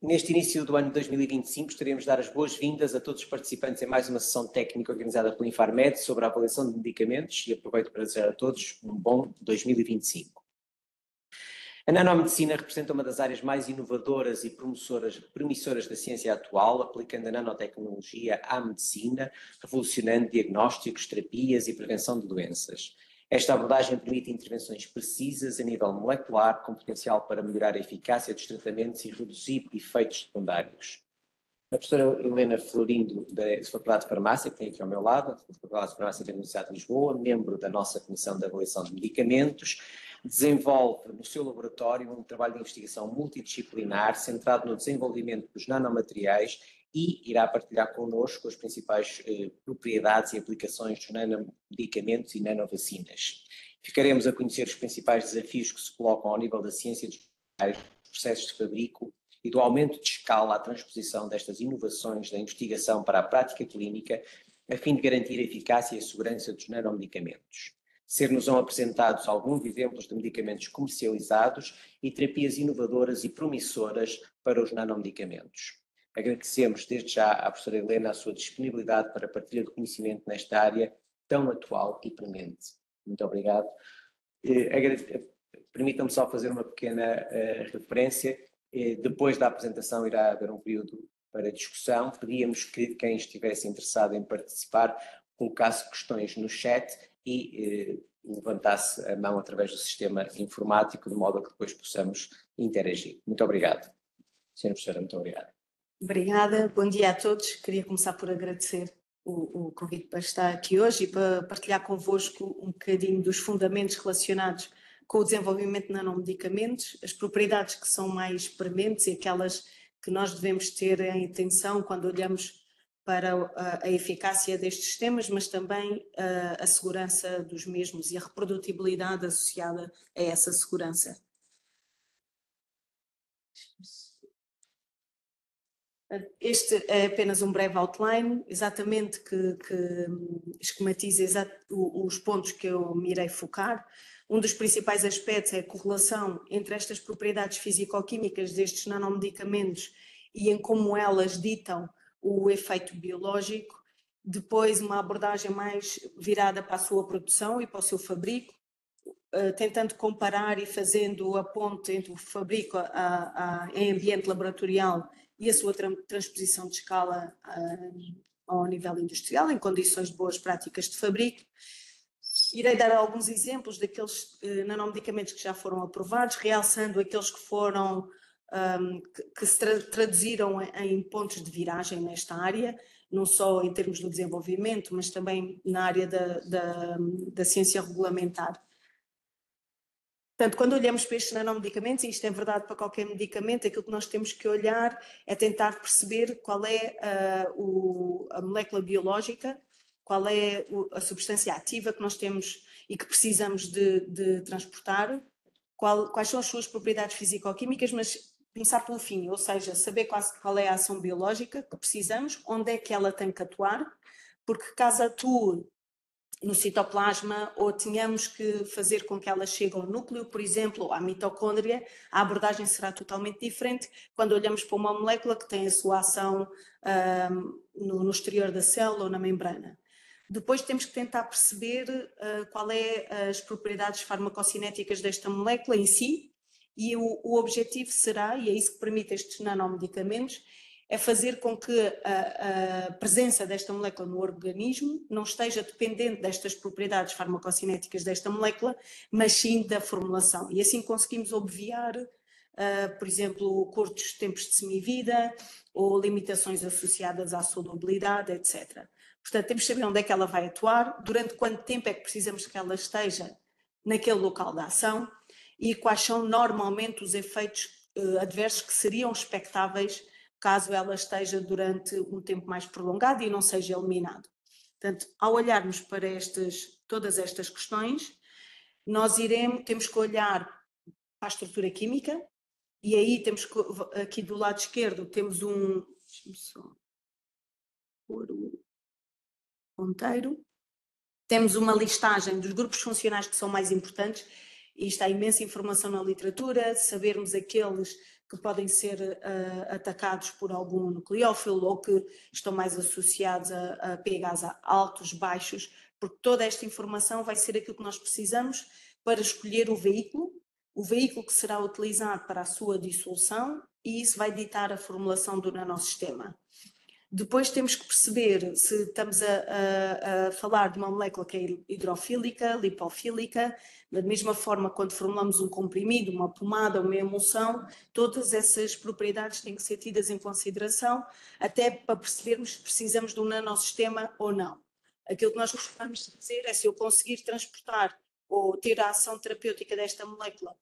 Neste início do ano 2025, gostaríamos de dar as boas-vindas a todos os participantes em mais uma sessão técnica organizada pelo Infarmed sobre a avaliação de medicamentos e aproveito para desejar a todos um bom 2025. A nanomedicina representa uma das áreas mais inovadoras e promissoras da ciência atual, aplicando a nanotecnologia à medicina, revolucionando diagnósticos, terapias e prevenção de doenças. Esta abordagem permite intervenções precisas a nível molecular, com potencial para melhorar a eficácia dos tratamentos e reduzir efeitos secundários. A professora Helena Florindo, da Faculdade de Farmácia, que tem aqui ao meu lado, da Faculdade de Farmácia da Universidade de Lisboa, membro da nossa Comissão de Avaliação de Medicamentos, desenvolve no seu laboratório um trabalho de investigação multidisciplinar centrado no desenvolvimento dos nanomateriais e irá partilhar connosco as principais propriedades e aplicações dos nanomedicamentos e nanovacinas. Ficaremos a conhecer os principais desafios que se colocam ao nível da ciência dos processos de fabrico e do aumento de escala à transposição destas inovações da investigação para a prática clínica, a fim de garantir a eficácia e a segurança dos nanomedicamentos. Ser-nos-ão apresentados alguns exemplos de medicamentos comercializados e terapias inovadoras e promissoras para os nanomedicamentos. Agradecemos desde já à professora Helena a sua disponibilidade para a partilha de conhecimento nesta área tão atual e premente. Muito obrigado. Permitam-me só fazer uma pequena referência. Depois da apresentação irá haver um período para discussão. Pedíamos que quem estivesse interessado em participar colocasse questões no chat e levantasse a mão através do sistema informático, de modo a que depois possamos interagir. Muito obrigado. Senhora professora, muito obrigado. Obrigada, bom dia a todos. Queria começar por agradecer o convite para estar aqui hoje e para partilhar convosco um bocadinho dos fundamentos relacionados com o desenvolvimento de nanomedicamentos, as propriedades que são mais prementes e aquelas que nós devemos ter em atenção quando olhamos para a eficácia destes sistemas, mas também a segurança dos mesmos e a reprodutibilidade associada a essa segurança. Este é apenas um breve outline, exatamente que esquematiza os pontos que eu me irei focar. Um dos principais aspectos é a correlação entre estas propriedades físico-químicas destes nanomedicamentos e em como elas ditam o efeito biológico. Depois, uma abordagem mais virada para a sua produção e para o seu fabrico, tentando comparar e fazendo a ponte entre o fabrico em ambiente laboratorial e a sua transposição de escala ao nível industrial, em condições de boas práticas de fabrico. Irei dar alguns exemplos daqueles nanomedicamentos que já foram aprovados, realçando aqueles que foram, que se traduziram em pontos de viragem nesta área, não só em termos do desenvolvimento, mas também na área da ciência regulamentar. Portanto, quando olhamos para estes nanomedicamentos, e isto é verdade para qualquer medicamento, aquilo que nós temos que olhar é tentar perceber qual é a molécula biológica, qual é a substância ativa que nós temos e que precisamos de transportar, quais são as suas propriedades físico-químicas, mas começar pelo fim, ou seja, saber qual é a ação biológica que precisamos, onde é que ela tem que atuar, porque caso atue no citoplasma ou tenhamos que fazer com que ela chegue ao núcleo, por exemplo, ou à mitocôndria, a abordagem será totalmente diferente quando olhamos para uma molécula que tem a sua ação no exterior da célula ou na membrana. Depois temos que tentar perceber qual é as propriedades farmacocinéticas desta molécula em si e o objetivo será, e é isso que permite estes nanomedicamentos, é fazer com que a presença desta molécula no organismo não esteja dependente destas propriedades farmacocinéticas desta molécula, mas sim da formulação. E assim conseguimos obviar, por exemplo, curtos tempos de semivida ou limitações associadas à solubilidade, etc. Portanto, temos que saber onde é que ela vai atuar, durante quanto tempo é que precisamos que ela esteja naquele local de ação e quais são normalmente os efeitos adversos que seriam expectáveis caso ela esteja durante um tempo mais prolongado e não seja eliminado. Portanto, ao olharmos para todas estas questões, nós temos que olhar para a estrutura química e aí temos que, aqui do lado esquerdo, temos deixa-me só pôr o ponteiro, temos uma listagem dos grupos funcionais que são mais importantes e está imensa informação na literatura, sabermos aqueles que podem ser atacados por algum nucleófilo ou que estão mais associados a pHs altos, baixos, porque toda esta informação vai ser aquilo que nós precisamos para escolher o veículo que será utilizado para a sua dissolução, e isso vai ditar a formulação do nanosistema. Depois temos que perceber se estamos a falar de uma molécula que é hidrofílica, lipofílica. Da mesma forma, quando formulamos um comprimido, uma pomada, uma emulsão, todas essas propriedades têm que ser tidas em consideração, até para percebermos se precisamos de um nanosistema ou não. Aquilo que nós gostamos de dizer é, se eu conseguir transportar ou ter a ação terapêutica desta molécula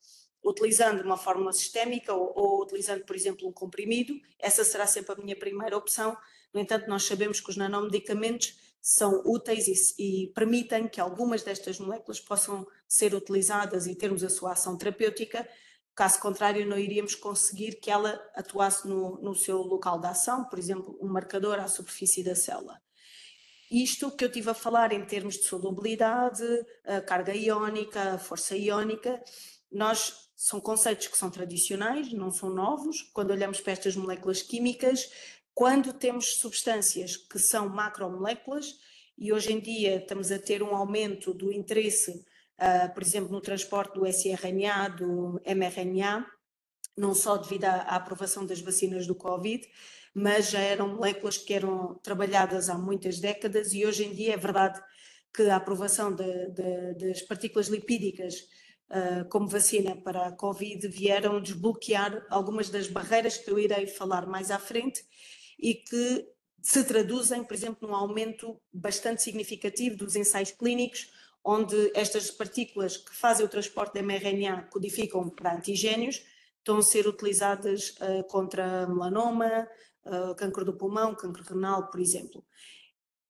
utilizando uma fórmula sistémica ou utilizando, por exemplo, um comprimido, essa será sempre a minha primeira opção. No entanto, nós sabemos que os nanomedicamentos são úteis e permitem que algumas destas moléculas possam ser utilizadas e termos a sua ação terapêutica. Caso contrário, não iríamos conseguir que ela atuasse no seu local de ação, por exemplo, um marcador à superfície da célula. Isto que eu estive a falar em termos de solubilidade, a carga iónica, a força iónica, são conceitos que são tradicionais, não são novos. Quando olhamos para estas moléculas químicas, quando temos substâncias que são macromoléculas, e hoje em dia estamos a ter um aumento do interesse, por exemplo, no transporte do sRNA, do mRNA, não só devido à aprovação das vacinas do Covid, mas já eram moléculas que eram trabalhadas há muitas décadas, e hoje em dia é verdade que a aprovação das partículas lipídicas como vacina para a Covid vieram desbloquear algumas das barreiras que eu irei falar mais à frente e que se traduzem, por exemplo, num aumento bastante significativo dos ensaios clínicos, onde estas partículas que fazem o transporte de mRNA codificam para antigénios, estão a ser utilizadas contra melanoma, câncer do pulmão, câncer renal, por exemplo.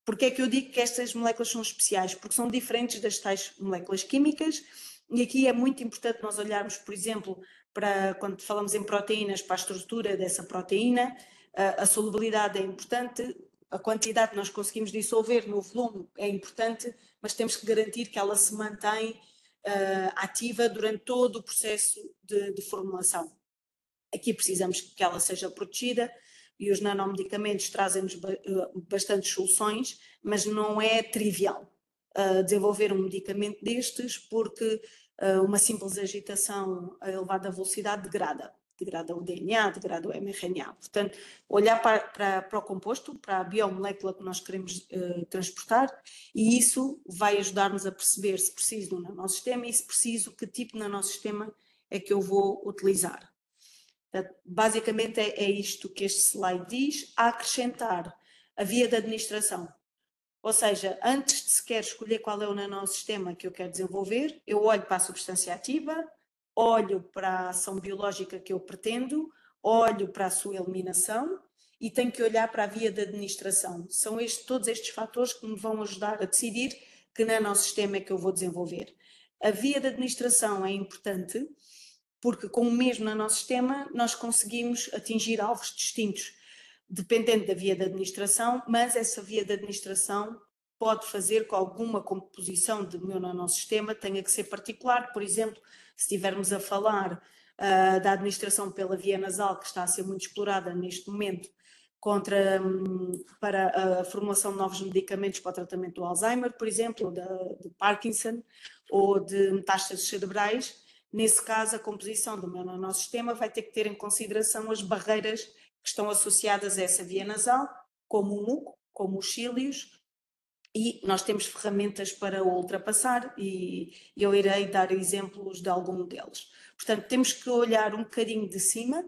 Porquê é que eu digo que estas moléculas são especiais? Porque são diferentes das tais moléculas químicas, e aqui é muito importante nós olharmos, por exemplo, para quando falamos em proteínas, para a estrutura dessa proteína, a solubilidade é importante, a quantidade que nós conseguimos dissolver no volume é importante, mas temos que garantir que ela se mantém ativa durante todo o processo de formulação. Aqui precisamos que ela seja protegida, e os nanomedicamentos trazem-nos bastantes soluções, mas não é trivial desenvolver um medicamento destes, porque uma simples agitação a elevada velocidade degrada o DNA, degrada o mRNA. Portanto, olhar para o composto, para a biomolécula que nós queremos transportar, e isso vai ajudar-nos a perceber se preciso de um nanosistema e, se preciso, que tipo de nanosistema é que eu vou utilizar. Portanto, basicamente é isto que este slide diz, a acrescentar a via de administração. Ou seja, antes de sequer escolher qual é o nanosistema que eu quero desenvolver, eu olho para a substância ativa, olho para a ação biológica que eu pretendo, olho para a sua eliminação e tenho que olhar para a via de administração. São todos estes fatores que me vão ajudar a decidir que nanosistema é que eu vou desenvolver. A via de administração é importante porque com o mesmo nanosistema nós conseguimos atingir alvos distintos, dependendo da via de administração, mas essa via de administração pode fazer com alguma composição do meu nanosistema tenha que ser particular. Por exemplo, se estivermos a falar da administração pela via nasal, que está a ser muito explorada neste momento, para a formulação de novos medicamentos para o tratamento do Alzheimer, por exemplo, ou de Parkinson, ou de metástases cerebrais, nesse caso a composição do meu nanosistema vai ter que ter em consideração as barreiras que estão associadas a essa via nasal, como o muco, como os cílios, e nós temos ferramentas para o ultrapassar e eu irei dar exemplos de algum deles. Portanto, temos que olhar um bocadinho de cima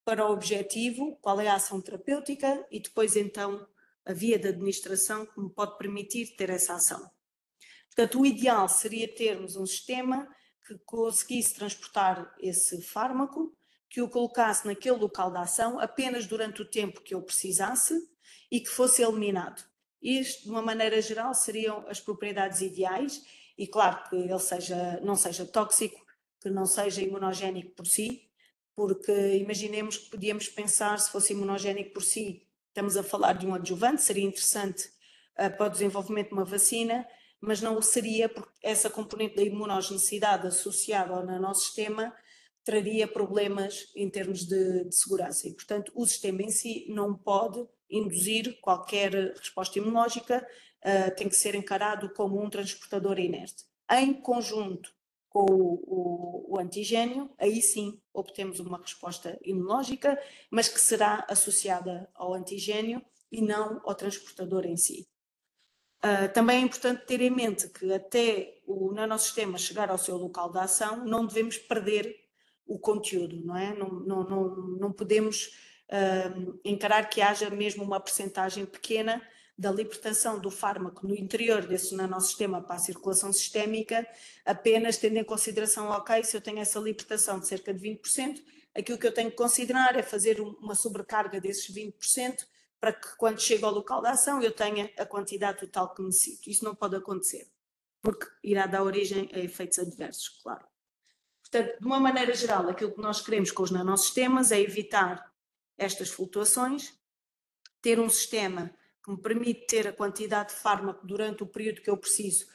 para o objetivo, qual é a ação terapêutica e depois então a via de administração que me pode permitir ter essa ação. Portanto, o ideal seria termos um sistema que conseguisse transportar esse fármaco, que o colocasse naquele local de ação apenas durante o tempo que eu precisasse e que fosse eliminado. Isto, de uma maneira geral, seriam as propriedades ideais e, claro, que ele não seja tóxico, que não seja imunogénico por si, porque imaginemos que podíamos pensar, se fosse imunogénico por si, estamos a falar de um adjuvante, seria interessante para o desenvolvimento de uma vacina, mas não o seria porque essa componente da imunogenicidade associada ao nanosistema traria problemas em termos de segurança. E, portanto, o sistema em si não pode induzir qualquer resposta imunológica, tem que ser encarado como um transportador inerte. Em conjunto com o antigênio, aí sim obtemos uma resposta imunológica, mas que será associada ao antigênio e não ao transportador em si. Também é importante ter em mente que até o nanossistema chegar ao seu local de ação, não devemos perder o conteúdo, não é? Não podemos encarar que haja mesmo uma percentagem pequena da libertação do fármaco no interior desse nanossistema para a circulação sistémica, apenas tendo em consideração, ok, se eu tenho essa libertação de cerca de 20%, aquilo que eu tenho que considerar é fazer uma sobrecarga desses 20%, para que quando chego ao local de ação eu tenha a quantidade total que necessito. Isso não pode acontecer, porque irá dar origem a efeitos adversos, claro. Portanto, de uma maneira geral, aquilo que nós queremos com os nanossistemas é evitar estas flutuações, ter um sistema que me permite ter a quantidade de fármaco durante o período que eu preciso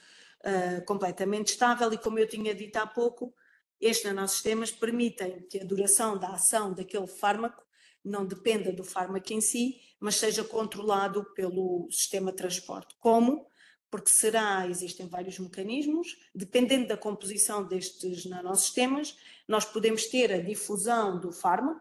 completamente estável e, como eu tinha dito há pouco, estes nanossistemas permitem que a duração da ação daquele fármaco não dependa do fármaco em si, mas seja controlado pelo sistema de transporte. Como? Porque existem vários mecanismos, dependendo da composição destes nanossistemas, nós podemos ter a difusão do fármaco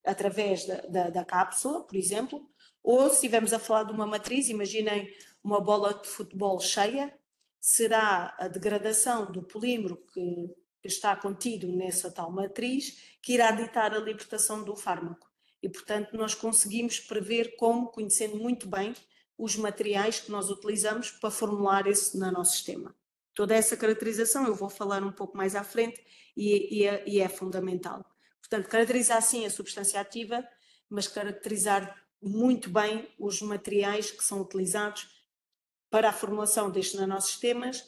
através da cápsula, por exemplo, ou se estivermos a falar de uma matriz, imaginem uma bola de futebol cheia, será a degradação do polímero que está contido nessa tal matriz que irá ditar a libertação do fármaco. E, portanto, nós conseguimos prever como, conhecendo muito bem os materiais que nós utilizamos para formular esse nanossistema. Toda essa caracterização eu vou falar um pouco mais à frente e é fundamental. Portanto, caracterizar sim a substância ativa, mas caracterizar muito bem os materiais que são utilizados para a formulação destes nanossistemas,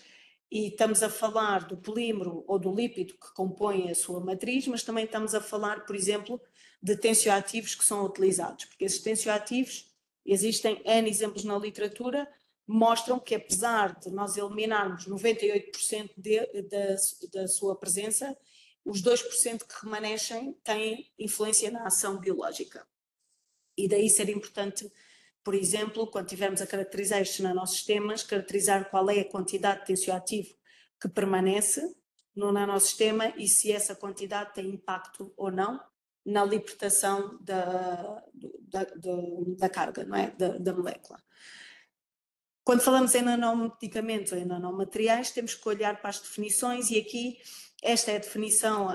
e estamos a falar do polímero ou do lípido que compõe a sua matriz, mas também estamos a falar, por exemplo, de tensioativos que são utilizados, porque esses tensioativos, existem N exemplos na literatura, mostram que apesar de nós eliminarmos 98% da sua presença, os 2% que remanescem têm influência na ação biológica. E daí ser importante, por exemplo, quando estivermos a caracterizar estes nanossistemas, caracterizar qual é a quantidade de tensioativo que permanece no nanossistema e se essa quantidade tem impacto ou não na libertação da carga, não é? da molécula. Quando falamos em nanomedicamentos ou em nanomateriais, temos que olhar para as definições, e aqui esta é a definição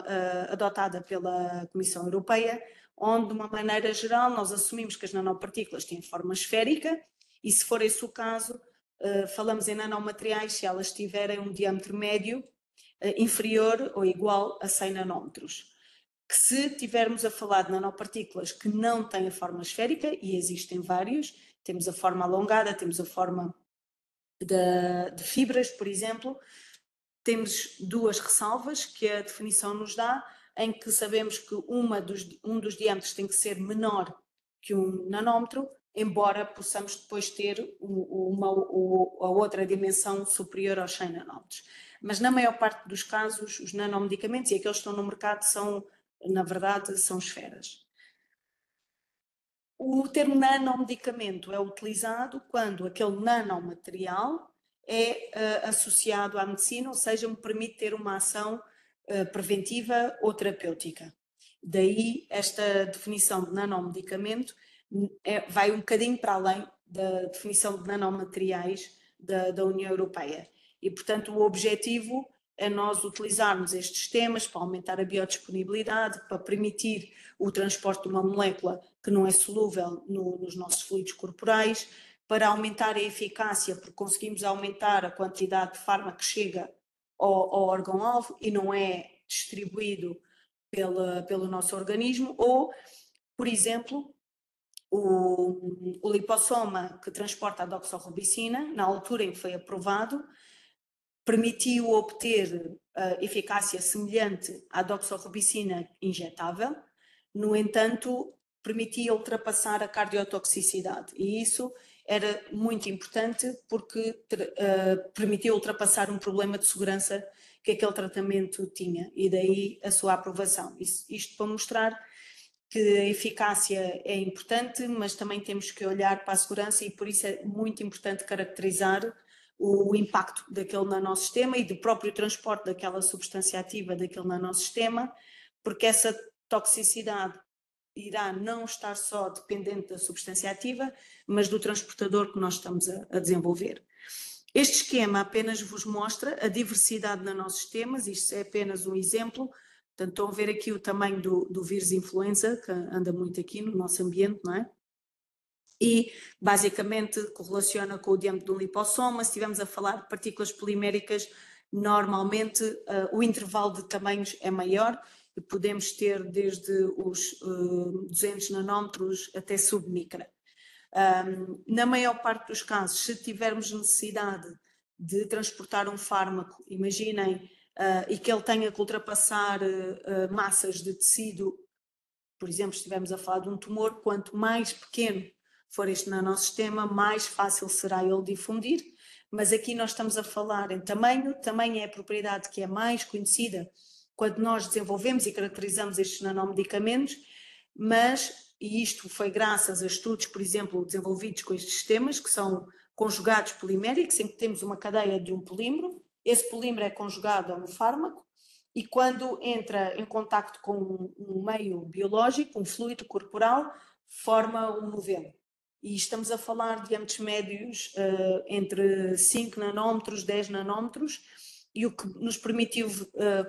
adotada pela Comissão Europeia, onde, de uma maneira geral, nós assumimos que as nanopartículas têm forma esférica e, se for esse o caso, falamos em nanomateriais se elas tiverem um diâmetro médio inferior ou igual a 100 nanómetros. Que se tivermos a falar de nanopartículas que não têm a forma esférica, e existem vários, temos a forma alongada, temos a forma de fibras, por exemplo, temos duas ressalvas que a definição nos dá, em que sabemos que um dos diâmetros tem que ser menor que 1 nanómetro, embora possamos depois ter a outra dimensão superior aos 100 nanómetros. Mas na maior parte dos casos, os nanomedicamentos e aqueles que estão no mercado são, na verdade, são esferas. O termo nanomedicamento é utilizado quando aquele nanomaterial é associado à medicina, ou seja, me permite ter uma ação preventiva ou terapêutica. Daí esta definição de nanomedicamento vai um bocadinho para além da definição de nanomateriais da União Europeia. E, portanto, o objetivo é nós utilizarmos estes sistemas para aumentar a biodisponibilidade, para permitir o transporte de uma molécula que não é solúvel nos nossos fluidos corporais, para aumentar a eficácia, porque conseguimos aumentar a quantidade de fármaco que chega ao órgão-alvo e não é distribuído pelo nosso organismo, ou, por exemplo, o lipossoma que transporta a doxorubicina, na altura em que foi aprovado, permitiu obter eficácia semelhante à doxorubicina injetável, no entanto, permitia ultrapassar a cardiotoxicidade, e isso era muito importante porque permitiu ultrapassar um problema de segurança que aquele tratamento tinha, e daí a sua aprovação. Isto para mostrar que a eficácia é importante, mas também temos que olhar para a segurança, e por isso é muito importante caracterizar o impacto daquele nanossistema e do próprio transporte daquela substância ativa daquele nanossistema, porque essa toxicidade irá não estar só dependente da substância ativa, mas do transportador que nós estamos a desenvolver. Este esquema apenas vos mostra a diversidade de nanossistemas, isto é apenas um exemplo. Portanto, estão a ver aqui o tamanho do vírus influenza, que anda muito aqui no nosso ambiente, não é? E basicamente correlaciona com o diâmetro de um lipossoma. Se estivermos a falar de partículas poliméricas, normalmente o intervalo de tamanhos é maior, e podemos ter desde os 200 nanómetros até submicra. Na maior parte dos casos, se tivermos necessidade de transportar um fármaco, imaginem, e que ele tenha que ultrapassar massas de tecido, por exemplo, se estivermos a falar de um tumor, quanto mais pequeno for este nanossistema, mais fácil será ele difundir. Mas aqui nós estamos a falar em tamanho é a propriedade que é mais conhecida quando nós desenvolvemos e caracterizamos estes nanomedicamentos, e isto foi graças a estudos, por exemplo, desenvolvidos com estes sistemas, que são conjugados poliméricos, em que temos uma cadeia de um polímero, esse polímero é conjugado a um fármaco, e quando entra em contacto com um meio biológico, um fluido corporal, forma um novelo. E estamos a falar de diâmetros médios entre 5 nanómetros, 10 nanómetros, e o que nos permitiu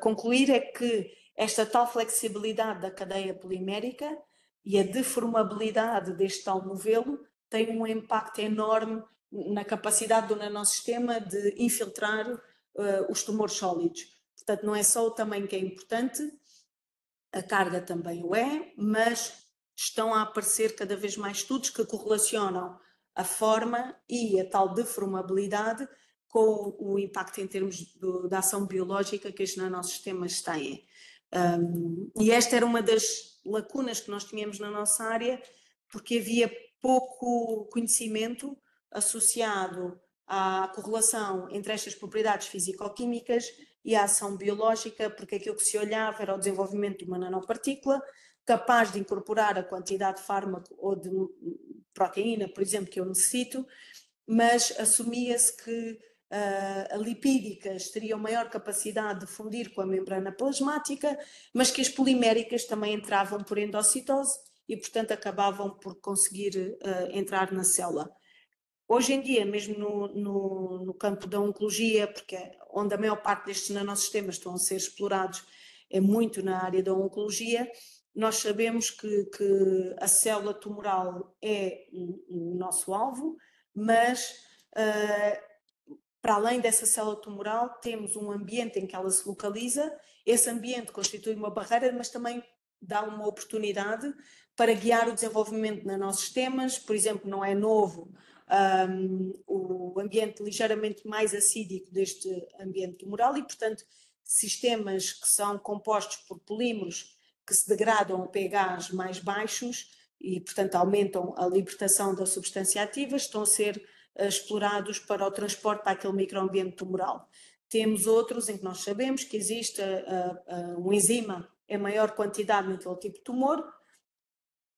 concluir é que esta tal flexibilidade da cadeia polimérica e a deformabilidade deste tal novelo tem um impacto enorme na capacidade do nanossistema de infiltrar os tumores sólidos. Portanto, não é só o tamanho que é importante, a carga também o é, mas estão a aparecer cada vez mais estudos que correlacionam a forma e a tal deformabilidade com o impacto em termos da ação biológica que estes nanossistemas têm. E esta era uma das lacunas que nós tínhamos na nossa área, porque havia pouco conhecimento associado à correlação entre estas propriedades físico-químicas e a ação biológica, porque aquilo que se olhava era o desenvolvimento de uma nanopartícula capaz de incorporar a quantidade de fármaco ou de proteína, por exemplo, que eu necessito, mas assumia-se que a lipídicas teriam maior capacidade de fundir com a membrana plasmática, mas que as poliméricas também entravam por endocitose e, portanto, acabavam por conseguir entrar na célula. Hoje em dia, mesmo no campo da oncologia, porque é onde a maior parte destes nanossistemas estão a ser explorados, é muito na área da oncologia, nós sabemos que a célula tumoral é o nosso alvo, mas para além dessa célula tumoral, temos um ambiente em que ela se localiza. Esse ambiente constitui uma barreira, mas também dá uma oportunidade para guiar o desenvolvimento de nanossistemas. Por exemplo, não é novo o ambiente ligeiramente mais acídico deste ambiente tumoral e, portanto, sistemas que são compostos por polímeros que se degradam a pHs mais baixos e, portanto, aumentam a libertação da substância ativa, estão a ser explorados para o transporte para aquele microambiente tumoral. Temos outros em que nós sabemos que existe um enzima em maior quantidade naquele tipo de tumor,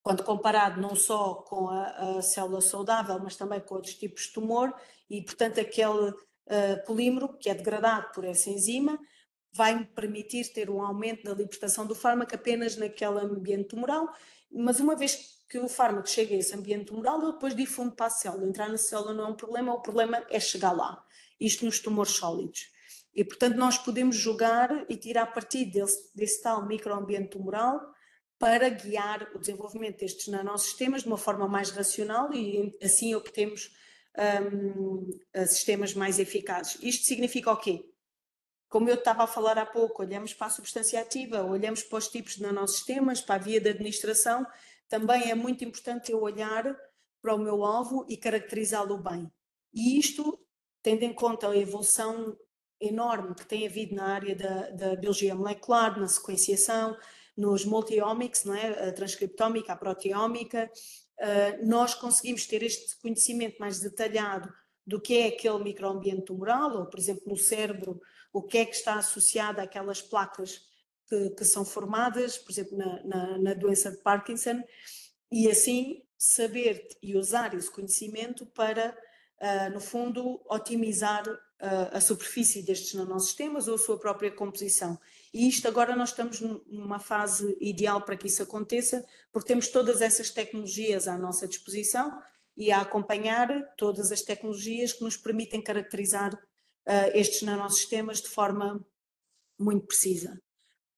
quando comparado não só com a célula saudável, mas também com outros tipos de tumor, e portanto aquele polímero que é degradado por essa enzima vai permitir ter um aumento da libertação do fármaco apenas naquele ambiente tumoral, mas uma vez que o fármaco chega a esse ambiente tumoral, ele depois difunde para a célula. Entrar na célula não é um problema, o problema é chegar lá. Isto nos tumores sólidos. E, portanto, nós podemos jogar e tirar partido desse tal microambiente tumoral para guiar o desenvolvimento destes nanossistemas de uma forma mais racional e assim obtemos sistemas mais eficazes. Isto significa o quê? Como eu estava a falar há pouco, olhamos para a substância ativa, olhamos para os tipos de nanossistemas, para a via de administração, também é muito importante eu olhar para o meu alvo e caracterizá-lo bem. E isto, tendo em conta a evolução enorme que tem havido na área da biologia molecular, na sequenciação, nos multi-omics, não é? A transcriptómica, a proteómica, nós conseguimos ter este conhecimento mais detalhado do que é aquele microambiente tumoral, ou por exemplo no cérebro, o que é que está associado àquelas placas que são formadas, por exemplo, na doença de Parkinson, e assim saber e usar esse conhecimento para, no fundo, otimizar a superfície destes nanosistemas ou a sua própria composição. E isto agora nós estamos numa fase ideal para que isso aconteça, porque temos todas essas tecnologias à nossa disposição e a acompanhar todas as tecnologias que nos permitem caracterizar estes nanosistemas de forma muito precisa.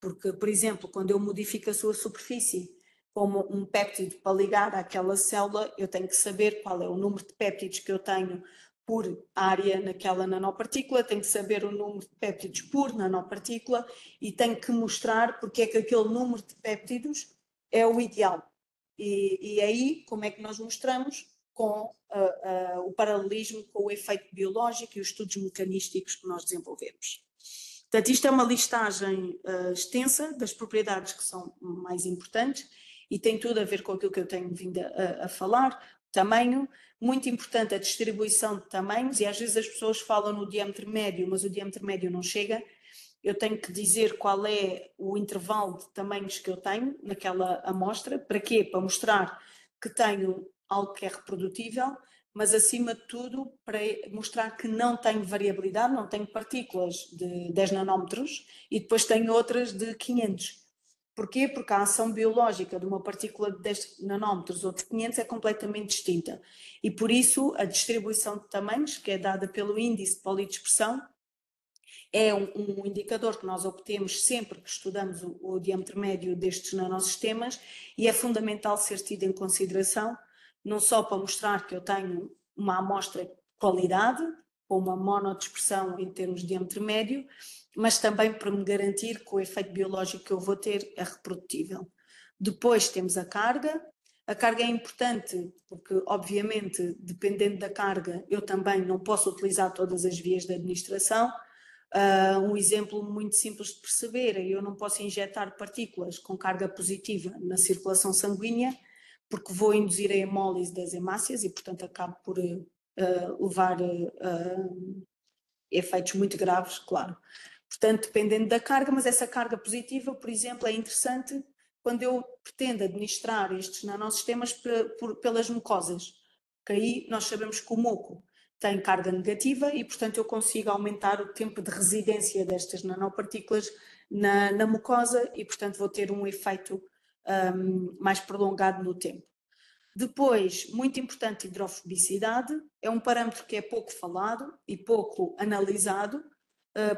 Porque, por exemplo, quando eu modifico a sua superfície como um péptido para ligar àquela célula, eu tenho que saber qual é o número de péptidos que eu tenho por área naquela nanopartícula, tenho que saber o número de péptidos por nanopartícula e tenho que mostrar porque é que aquele número de péptidos é o ideal. E aí, como é que nós mostramos? Com o paralelismo com o efeito biológico e os estudos mecanísticos que nós desenvolvemos. Portanto, isto é uma listagem extensa das propriedades que são mais importantes e tem tudo a ver com aquilo que eu tenho vindo a falar. Tamanho, muito importante a distribuição de tamanhos, e às vezes as pessoas falam no diâmetro médio, mas o diâmetro médio não chega. Eu tenho que dizer qual é o intervalo de tamanhos que eu tenho naquela amostra. Para quê? Para mostrar que tenho algo que é reprodutível, mas acima de tudo para mostrar que não tenho variabilidade, não tenho partículas de 10 nanómetros e depois tenho outras de 500. Porquê? Porque a ação biológica de uma partícula de 10 nanómetros ou de 500 é completamente distinta. E por isso a distribuição de tamanhos, que é dada pelo índice de polidispersão, é um indicador que nós obtemos sempre que estudamos o diâmetro médio destes nanosistemas e é fundamental ser tido em consideração, não só para mostrar que eu tenho uma amostra de qualidade, ou uma monodispersão em termos de diâmetro médio, mas também para me garantir que o efeito biológico que eu vou ter é reprodutível. Depois temos a carga. A carga é importante porque, obviamente, dependendo da carga, eu também não posso utilizar todas as vias de administração. Um exemplo muito simples de perceber é eu não posso injetar partículas com carga positiva na circulação sanguínea porque vou induzir a hemólise das hemácias e, portanto, acabo por levar efeitos muito graves, claro. Portanto, dependendo da carga, mas essa carga positiva, por exemplo, é interessante quando eu pretendo administrar estes nanosistemas pelas mucosas, que aí nós sabemos que o muco tem carga negativa e, portanto, eu consigo aumentar o tempo de residência destas nanopartículas na mucosa e, portanto, vou ter um efeito mais prolongado no tempo. Depois, muito importante, hidrofobicidade, é um parâmetro que é pouco falado e pouco analisado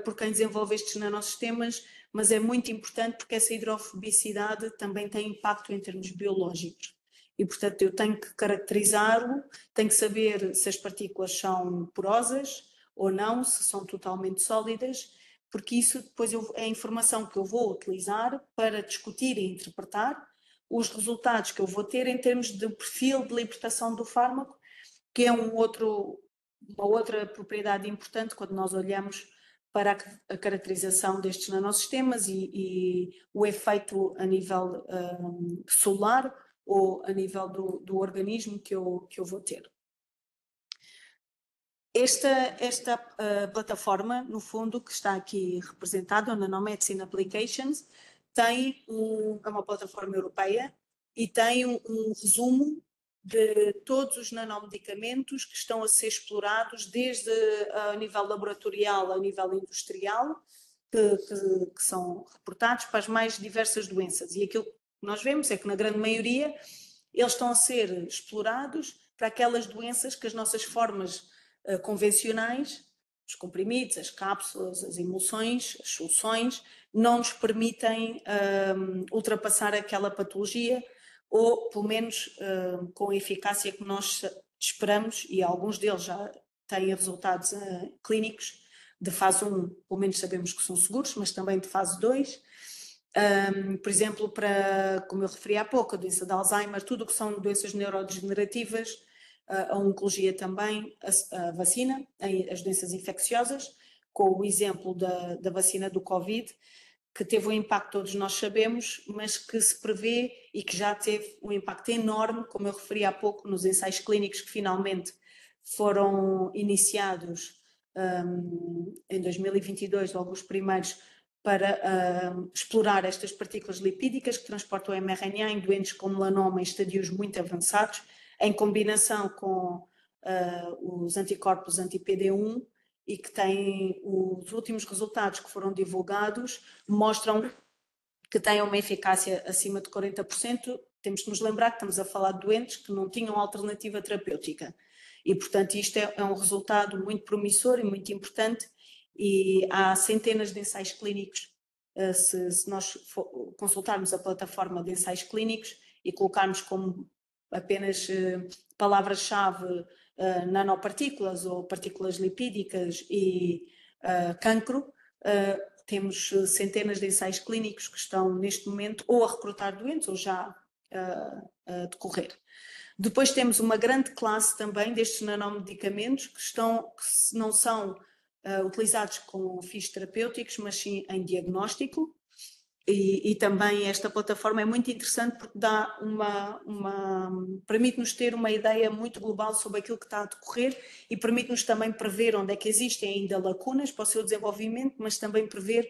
por quem desenvolve estes nanosistemas, mas é muito importante porque essa hidrofobicidade também tem impacto em termos biológicos. E, portanto, eu tenho que caracterizá-lo, tenho que saber se as partículas são porosas ou não, se são totalmente sólidas, porque isso depois é a informação que eu vou utilizar para discutir e interpretar os resultados que eu vou ter em termos de perfil de libertação do fármaco, que é uma outra propriedade importante quando nós olhamos para a caracterização destes nanosistemas e o efeito a nível celular ou a nível do organismo que eu vou ter. Esta plataforma, no fundo, que está aqui representada, a Nanomedicine Applications, é uma plataforma europeia e tem um resumo de todos os nanomedicamentos que estão a ser explorados desde a nível laboratorial a nível industrial, que são reportados para as mais diversas doenças. E aquilo que nós vemos é que, na grande maioria, eles estão a ser explorados para aquelas doenças que as nossas formas convencionais, os comprimidos, as cápsulas, as emulsões, as soluções, não nos permitem ultrapassar aquela patologia ou, pelo menos, com a eficácia que nós esperamos, e alguns deles já têm resultados clínicos de fase 1, pelo menos sabemos que são seguros, mas também de fase 2. Por exemplo, como eu referi há pouco, a doença de Alzheimer, tudo o que são doenças neurodegenerativas, a oncologia também, a vacina, as doenças infecciosas, com o exemplo da vacina do Covid, que teve um impacto, todos nós sabemos, mas que se prevê e que já teve um impacto enorme, como eu referi há pouco, nos ensaios clínicos que finalmente foram iniciados em 2022, logo os primeiros, para explorar estas partículas lipídicas que transportam o mRNA em doentes com melanoma em estadios muito avançados, em combinação com os anticorpos anti-PD1, e que têm os últimos resultados que foram divulgados, mostram que têm uma eficácia acima de 40%. Temos que nos lembrar que estamos a falar de doentes que não tinham alternativa terapêutica. E, portanto, isto é um resultado muito promissor e muito importante, e há centenas de ensaios clínicos. Se nós consultarmos a plataforma de ensaios clínicos e colocarmos como apenas palavras-chave nanopartículas ou partículas lipídicas e cancro, temos centenas de ensaios clínicos que estão neste momento ou a recrutar doentes ou já a decorrer. Depois temos uma grande classe também destes nanomedicamentos que não são utilizados com fins terapêuticos, mas sim em diagnóstico. E também esta plataforma é muito interessante porque permite-nos ter uma ideia muito global sobre aquilo que está a decorrer, e permite-nos também prever onde é que existem ainda lacunas para o seu desenvolvimento, mas também prever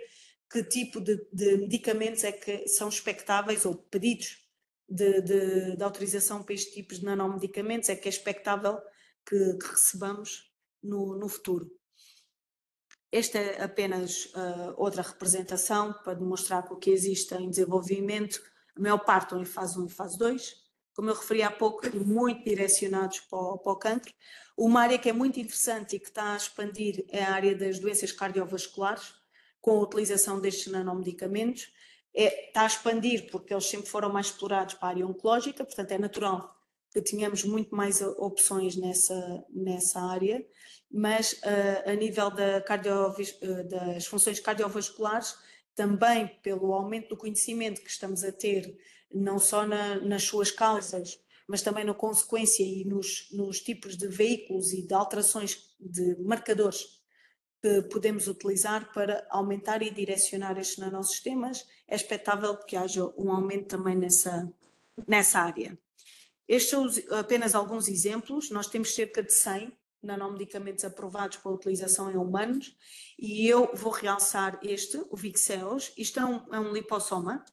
que tipo de medicamentos é que são expectáveis, ou pedidos de autorização para estes tipos de nanomedicamentos é que é expectável que recebamos no futuro. Esta é apenas outra representação para demonstrar que o que existe em desenvolvimento, a maior parte estão em fase 1 e fase 2, como eu referi há pouco, muito direcionados para o cancro. Uma área que é muito interessante e que está a expandir é a área das doenças cardiovasculares, com a utilização destes nanomedicamentos. Está a expandir porque eles sempre foram mais explorados para a área oncológica, portanto é natural que tenhamos muito mais opções nessa área, mas a nível das funções cardiovasculares, também pelo aumento do conhecimento que estamos a ter, não só nas suas causas, mas também na consequência e nos tipos de veículos e de alterações de marcadores que podemos utilizar para aumentar e direcionar estes nanosistemas, é expectável que haja um aumento também nessa área. Estes são apenas alguns exemplos. Nós temos cerca de 100 nanomedicamentos aprovados para utilização em humanos, e eu vou realçar o Vixeos. Isto é um lipossoma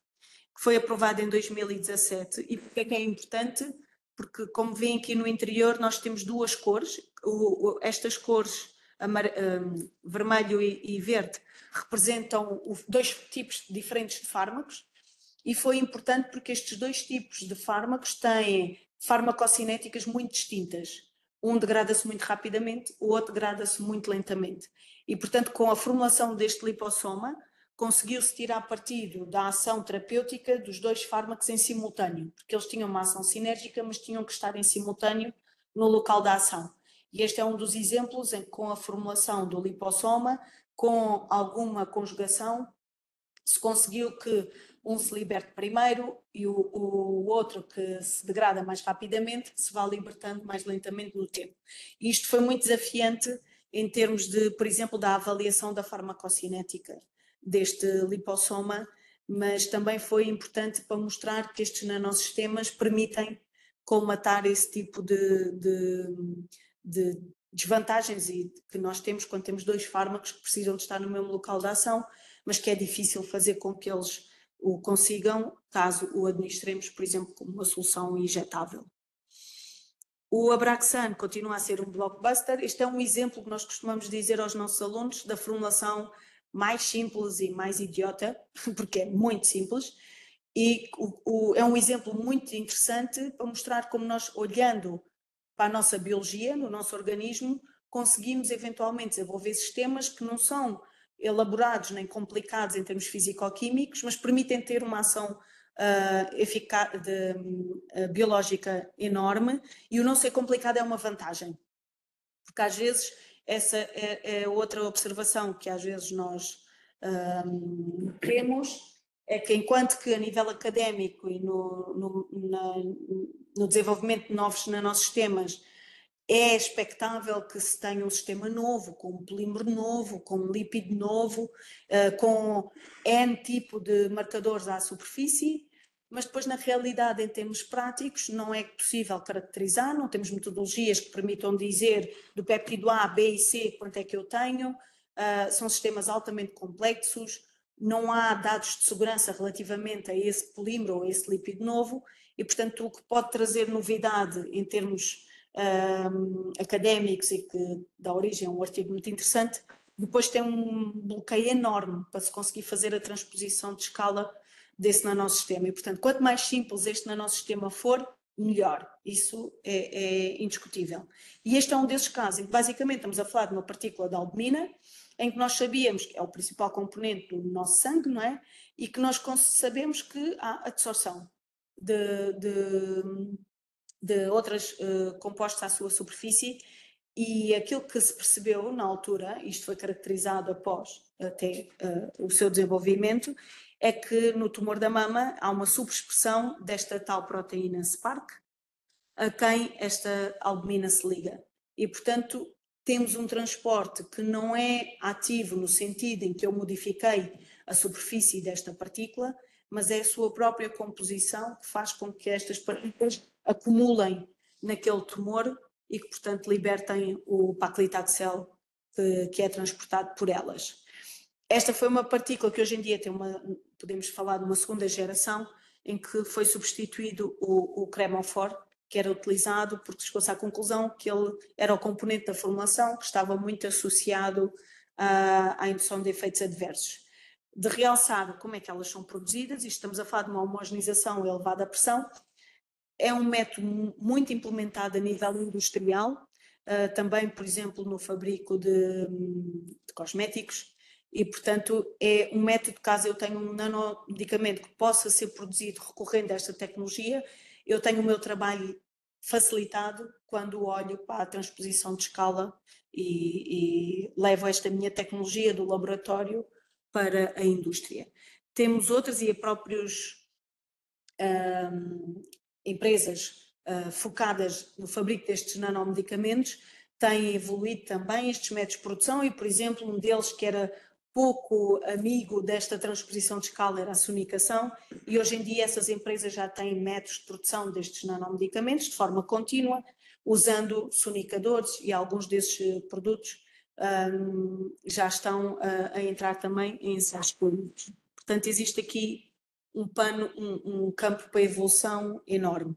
que foi aprovado em 2017. E porque é que é importante? Porque, como veem aqui no interior, nós temos duas cores. Estas cores, vermelho e verde, representam dois tipos diferentes de fármacos, e foi importante porque estes dois tipos de fármacos têm farmacocinéticas muito distintas. Um degrada-se muito rapidamente, o outro degrada-se muito lentamente. E, portanto, com a formulação deste lipossoma, conseguiu-se tirar partido da ação terapêutica dos dois fármacos em simultâneo, porque eles tinham uma ação sinérgica, mas tinham que estar em simultâneo no local da ação. E este é um dos exemplos em que, com a formulação do lipossoma, com alguma conjugação, se conseguiu que um se liberte primeiro e o outro, que se degrada mais rapidamente, se vá libertando mais lentamente no tempo. E isto foi muito desafiante em termos de, por exemplo, da avaliação da farmacocinética deste lipossoma, mas também foi importante para mostrar que estes nanosistemas permitem colmatar esse tipo de desvantagens que nós temos quando temos dois fármacos que precisam de estar no mesmo local de ação, mas que é difícil fazer com que eles o consigam, caso o administremos, por exemplo, como uma solução injetável. O Abraxane continua a ser um blockbuster. Este é um exemplo que nós costumamos dizer aos nossos alunos da formulação mais simples e mais idiota, porque é muito simples, e é um exemplo muito interessante para mostrar como nós, olhando para a nossa biologia, no nosso organismo, conseguimos eventualmente desenvolver sistemas que não são elaborados nem complicados em termos físico-químicos, mas permitem ter uma ação biológica enorme, e o não ser complicado é uma vantagem, porque às vezes essa é outra observação que às vezes nós temos, é que enquanto que a nível académico e no desenvolvimento de novos nanosistemas é expectável que se tenha um sistema novo, com um polímero novo, com um lípido novo, com N tipo de marcadores à superfície, mas depois na realidade, em termos práticos, não é possível caracterizar, não temos metodologias que permitam dizer do péptido A, B e C quanto é que eu tenho, são sistemas altamente complexos, não há dados de segurança relativamente a esse polímero ou a esse lípido novo, e portanto o que pode trazer novidade em termos académicos e que dá origem a um artigo muito interessante, depois tem um bloqueio enorme para se conseguir fazer a transposição de escala desse nanossistema. E, portanto, quanto mais simples este nanossistema for, melhor. Isso é indiscutível. E este é um desses casos em que, basicamente, estamos a falar de uma partícula de albumina, em que nós sabíamos que é o principal componente do nosso sangue, não é? E que nós sabemos que há absorção de outros compostos à sua superfície, e aquilo que se percebeu na altura, isto foi caracterizado após até o seu desenvolvimento, é que no tumor da mama há uma subexpressão desta tal proteína SPARC, a quem esta albumina se liga. E, portanto, temos um transporte que não é ativo no sentido em que eu modifiquei a superfície desta partícula, mas é a sua própria composição que faz com que estas partículas acumulem naquele tumor e que, portanto, libertem o paclitaxel que é transportado por elas. Esta foi uma partícula que hoje em dia podemos falar de uma segunda geração, em que foi substituído o cremofor, que era utilizado porque chegou-se à conclusão que ele era o componente da formulação que estava muito associado à indução de efeitos adversos. De realçar como é que elas são produzidas, e estamos a falar de uma homogeneização a elevada pressão, é um método muito implementado a nível industrial, também, por exemplo, no fabrico de cosméticos, e, portanto, é um método, caso eu tenha um nanomedicamento que possa ser produzido recorrendo a esta tecnologia, eu tenho o meu trabalho facilitado quando olho para a transposição de escala e levo esta minha tecnologia do laboratório para a indústria. Temos outras e próprios empresas focadas no fabrico destes nanomedicamentos têm evoluído também estes métodos de produção e, por exemplo, um deles que era pouco amigo desta transposição de escala era a sonicação, e hoje em dia essas empresas já têm métodos de produção destes nanomedicamentos de forma contínua, usando sonicadores, e alguns desses produtos já estão a entrar também em ensaios clínicos. Portanto, existe aqui um campo para evolução enorme.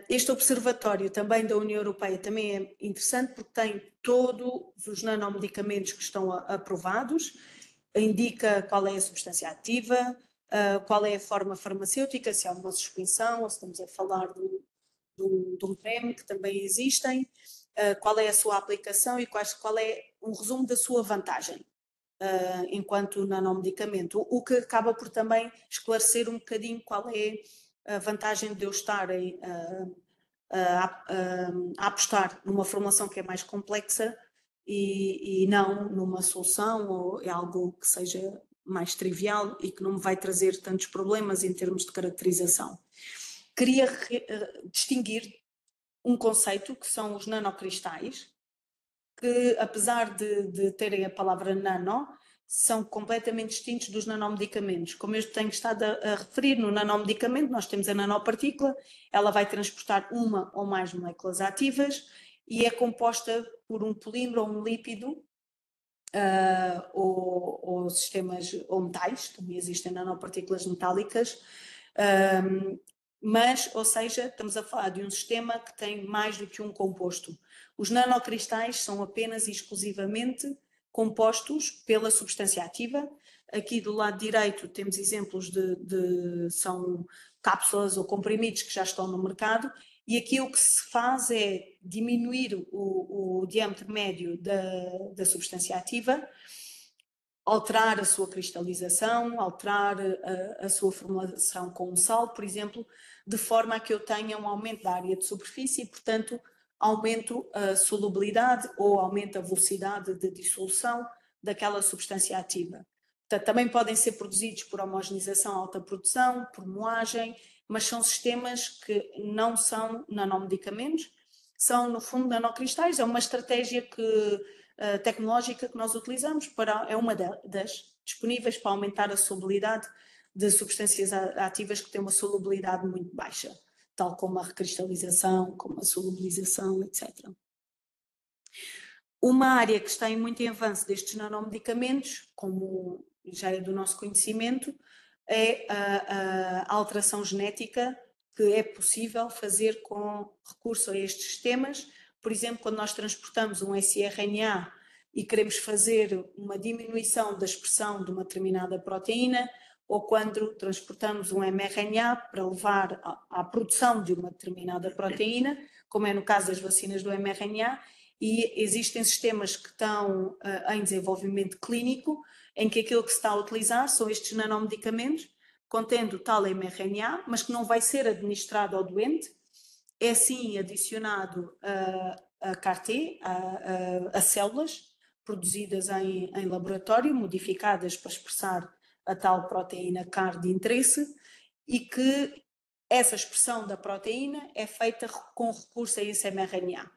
Este observatório também da União Europeia também é interessante porque tem todos os nanomedicamentos que estão aprovados, indica qual é a substância ativa, qual é a forma farmacêutica, se há uma suspensão ou se estamos a falar de um creme, que também existem, qual é a sua aplicação e qual é um resumo da sua vantagem enquanto nanomedicamento, o que acaba por também esclarecer um bocadinho qual é a vantagem de eu estar a apostar numa formulação que é mais complexa e não numa solução ou é algo que seja mais trivial e que não me vai trazer tantos problemas em termos de caracterização. Queria distinguir um conceito que são os nanocristais, que apesar de terem a palavra nano, são completamente distintos dos nanomedicamentos. Como eu tenho estado a referir, no nanomedicamento nós temos a nanopartícula, ela vai transportar uma ou mais moléculas ativas e é composta por um polímero ou um lípido, ou sistemas ou metais, também existem nanopartículas metálicas, mas, ou seja, estamos a falar de um sistema que tem mais do que um composto. Os nanocristais são apenas e exclusivamente compostos pela substância ativa. Aqui do lado direito temos exemplos são cápsulas ou comprimidos que já estão no mercado, e aqui o que se faz é diminuir o diâmetro médio da substância ativa, alterar a sua cristalização, alterar a sua formulação com um sal, por exemplo, de forma a que eu tenha um aumento da área de superfície e, portanto, aumento a solubilidade ou aumento a velocidade de dissolução daquela substância ativa. Portanto, também podem ser produzidos por homogeneização, alta produção, por moagem, mas são sistemas que não são nanomedicamentos, são, no fundo, nanocristais. É uma estratégia tecnológica que nós utilizamos é uma das disponíveis para aumentar a solubilidade de substâncias ativas que têm uma solubilidade muito baixa, tal como a recristalização, como a solubilização, etc. Uma área que está em muito avanço destes nanomedicamentos, como já é do nosso conhecimento, é a alteração genética que é possível fazer com recurso a estes sistemas. Por exemplo, quando nós transportamos um siRNA e queremos fazer uma diminuição da expressão de uma determinada proteína, ou quando transportamos um mRNA para levar à produção de uma determinada proteína, como é no caso das vacinas do mRNA, e existem sistemas que estão em desenvolvimento clínico, em que aquilo que se está a utilizar são estes nanomedicamentos, contendo tal mRNA, mas que não vai ser administrado ao doente, é sim adicionado a CAR-T, a células produzidas em laboratório, modificadas para expressar a tal proteína CAR de interesse, e que essa expressão da proteína é feita com recurso a esse mRNA.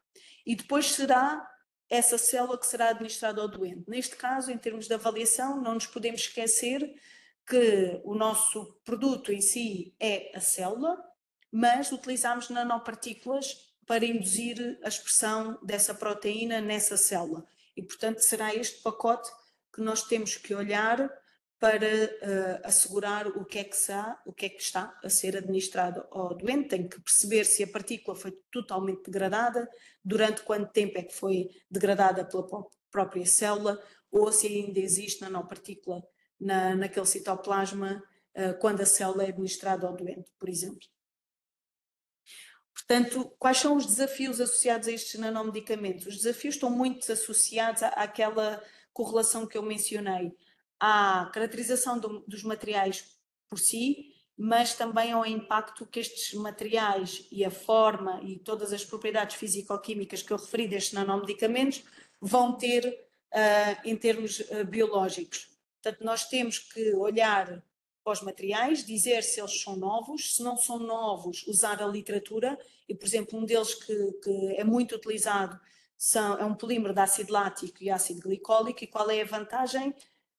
E depois será essa célula que será administrada ao doente. Neste caso, em termos de avaliação, não nos podemos esquecer que o nosso produto em si é a célula, mas utilizamos nanopartículas para induzir a expressão dessa proteína nessa célula. E, portanto, será este pacote que nós temos que olhar para assegurar o que é que está a ser administrado ao doente. Tem que perceber se a partícula foi totalmente degradada, durante quanto tempo é que foi degradada pela própria célula, ou se ainda existe nanopartícula naquele citoplasma quando a célula é administrada ao doente, por exemplo. Portanto, quais são os desafios associados a estes nanomedicamentos? Os desafios estão muito associados àquela correlação que eu mencionei, à caracterização dos materiais por si, mas também ao impacto que estes materiais e a forma e todas as propriedades físico-químicas que eu referi destes nanomedicamentos vão ter em termos biológicos. Portanto, nós temos que olhar para os materiais, dizer se eles são novos, se não são novos, usar a literatura, e por exemplo um deles que é muito utilizado é um polímero de ácido lático e ácido glicólico. E qual é a vantagem?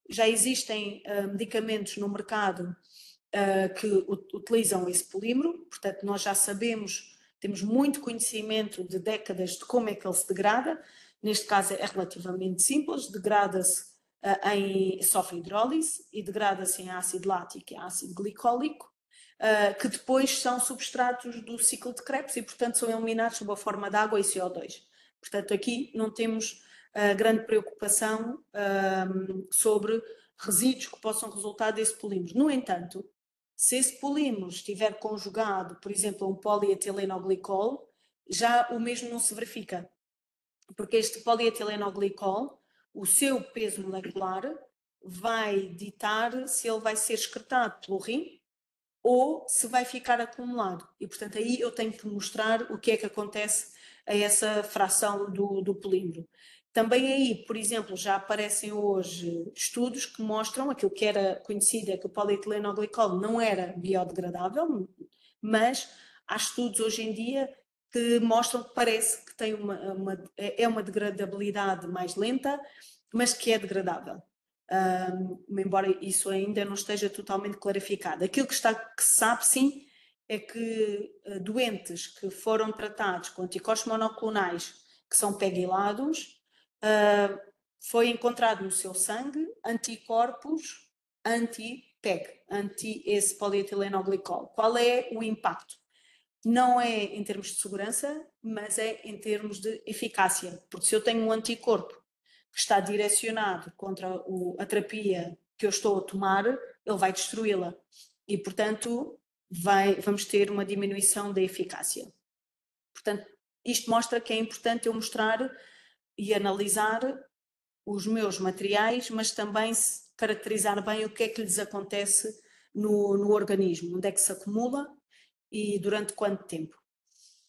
Já existem medicamentos no mercado que utilizam esse polímero, portanto nós já sabemos, temos muito conhecimento de décadas de como é que ele se degrada. Neste caso é relativamente simples, degrada-se sofre hidrólise e degrada-se em ácido lático e ácido glicólico, que depois são substratos do ciclo de Krebs e, portanto, são eliminados sob a forma de água e CO2. Portanto, aqui não temos grande preocupação sobre resíduos que possam resultar desse polímero. No entanto, se esse polímero estiver conjugado, por exemplo, a um polietilenoglicol, já o mesmo não se verifica, porque este polietilenoglicol, o seu peso molecular vai ditar se ele vai ser excretado pelo rim ou se vai ficar acumulado. E, portanto, aí eu tenho que mostrar o que é que acontece a essa fração do polímero. Também aí, por exemplo, já aparecem hoje estudos que mostram aquilo que era conhecido, é que o polietilenoglicol não era biodegradável, mas há estudos hoje em dia que mostram que parece que tem uma degradabilidade mais lenta, mas que é degradável. Embora isso ainda não esteja totalmente clarificado. Aquilo que se sabe, sim, é que doentes que foram tratados com anticorpos monoclonais que são PEGylados, foi encontrado no seu sangue anticorpos anti-PEG, anti esse polietilenoglicol. Qual é o impacto? Não é em termos de segurança, mas é em termos de eficácia, porque se eu tenho um anticorpo que está direcionado contra a terapia que eu estou a tomar, ele vai destruí-la e, portanto, vamos ter uma diminuição da eficácia. Portanto, isto mostra que é importante eu mostrar e analisar os meus materiais, mas também caracterizar bem o que é que lhes acontece no organismo, onde é que se acumula e durante quanto tempo.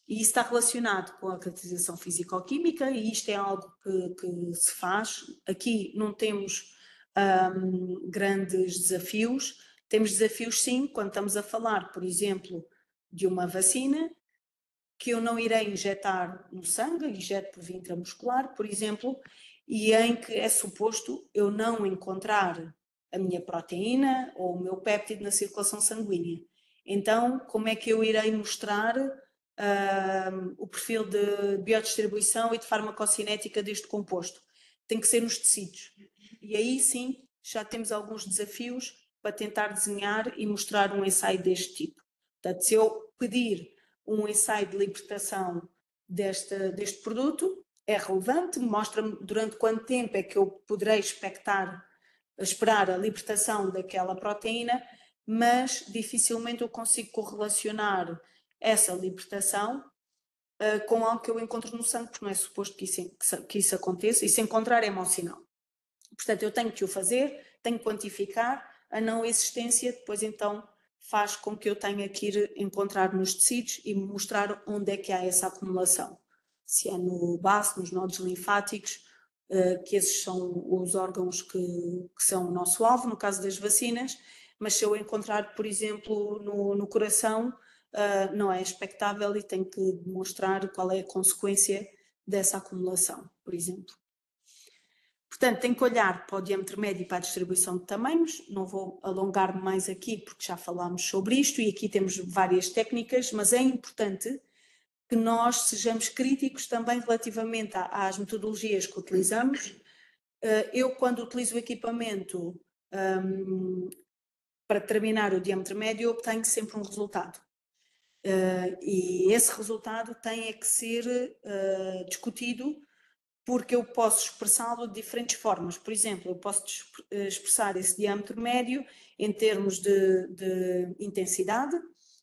E isso está relacionado com a caracterização físico-química, e isto é algo que se faz. Aqui não temos grandes desafios. Temos desafios, sim, quando estamos a falar, por exemplo, de uma vacina que eu não irei injetar no sangue, injeto por via intramuscular, por exemplo, e em que é suposto eu não encontrar a minha proteína ou o meu péptido na circulação sanguínea. Então, como é que eu irei mostrar o perfil de biodistribuição e de farmacocinética deste composto? Tem que ser nos tecidos. E aí sim, já temos alguns desafios para tentar desenhar e mostrar um ensaio deste tipo. Portanto, se eu pedir um ensaio de libertação deste produto, é relevante, mostra-me durante quanto tempo é que eu poderei esperar a libertação daquela proteína, mas dificilmente eu consigo correlacionar essa libertação com algo que eu encontro no sangue, porque não é suposto que isso aconteça, e se encontrar é mau sinal. Portanto, eu tenho que o fazer, tenho que quantificar, a não existência depois então faz com que eu tenha que ir encontrar nos tecidos e mostrar onde é que há essa acumulação. Se é no baço, nos nodos linfáticos, que esses são os órgãos que são o nosso alvo, no caso das vacinas, mas se eu encontrar, por exemplo, no coração, não é expectável e tenho que demonstrar qual é a consequência dessa acumulação, por exemplo. Portanto, tem que olhar para o diâmetro médio e para a distribuição de tamanhos. Não vou alongar-me mais aqui porque já falámos sobre isto e aqui temos várias técnicas, mas é importante que nós sejamos críticos também relativamente às metodologias que utilizamos. Eu, quando utilizo o equipamento para determinar o diâmetro médio, obtenho sempre um resultado. E esse resultado tem que ser discutido, porque eu posso expressá-lo de diferentes formas. Por exemplo, eu posso expressar esse diâmetro médio em termos de intensidade,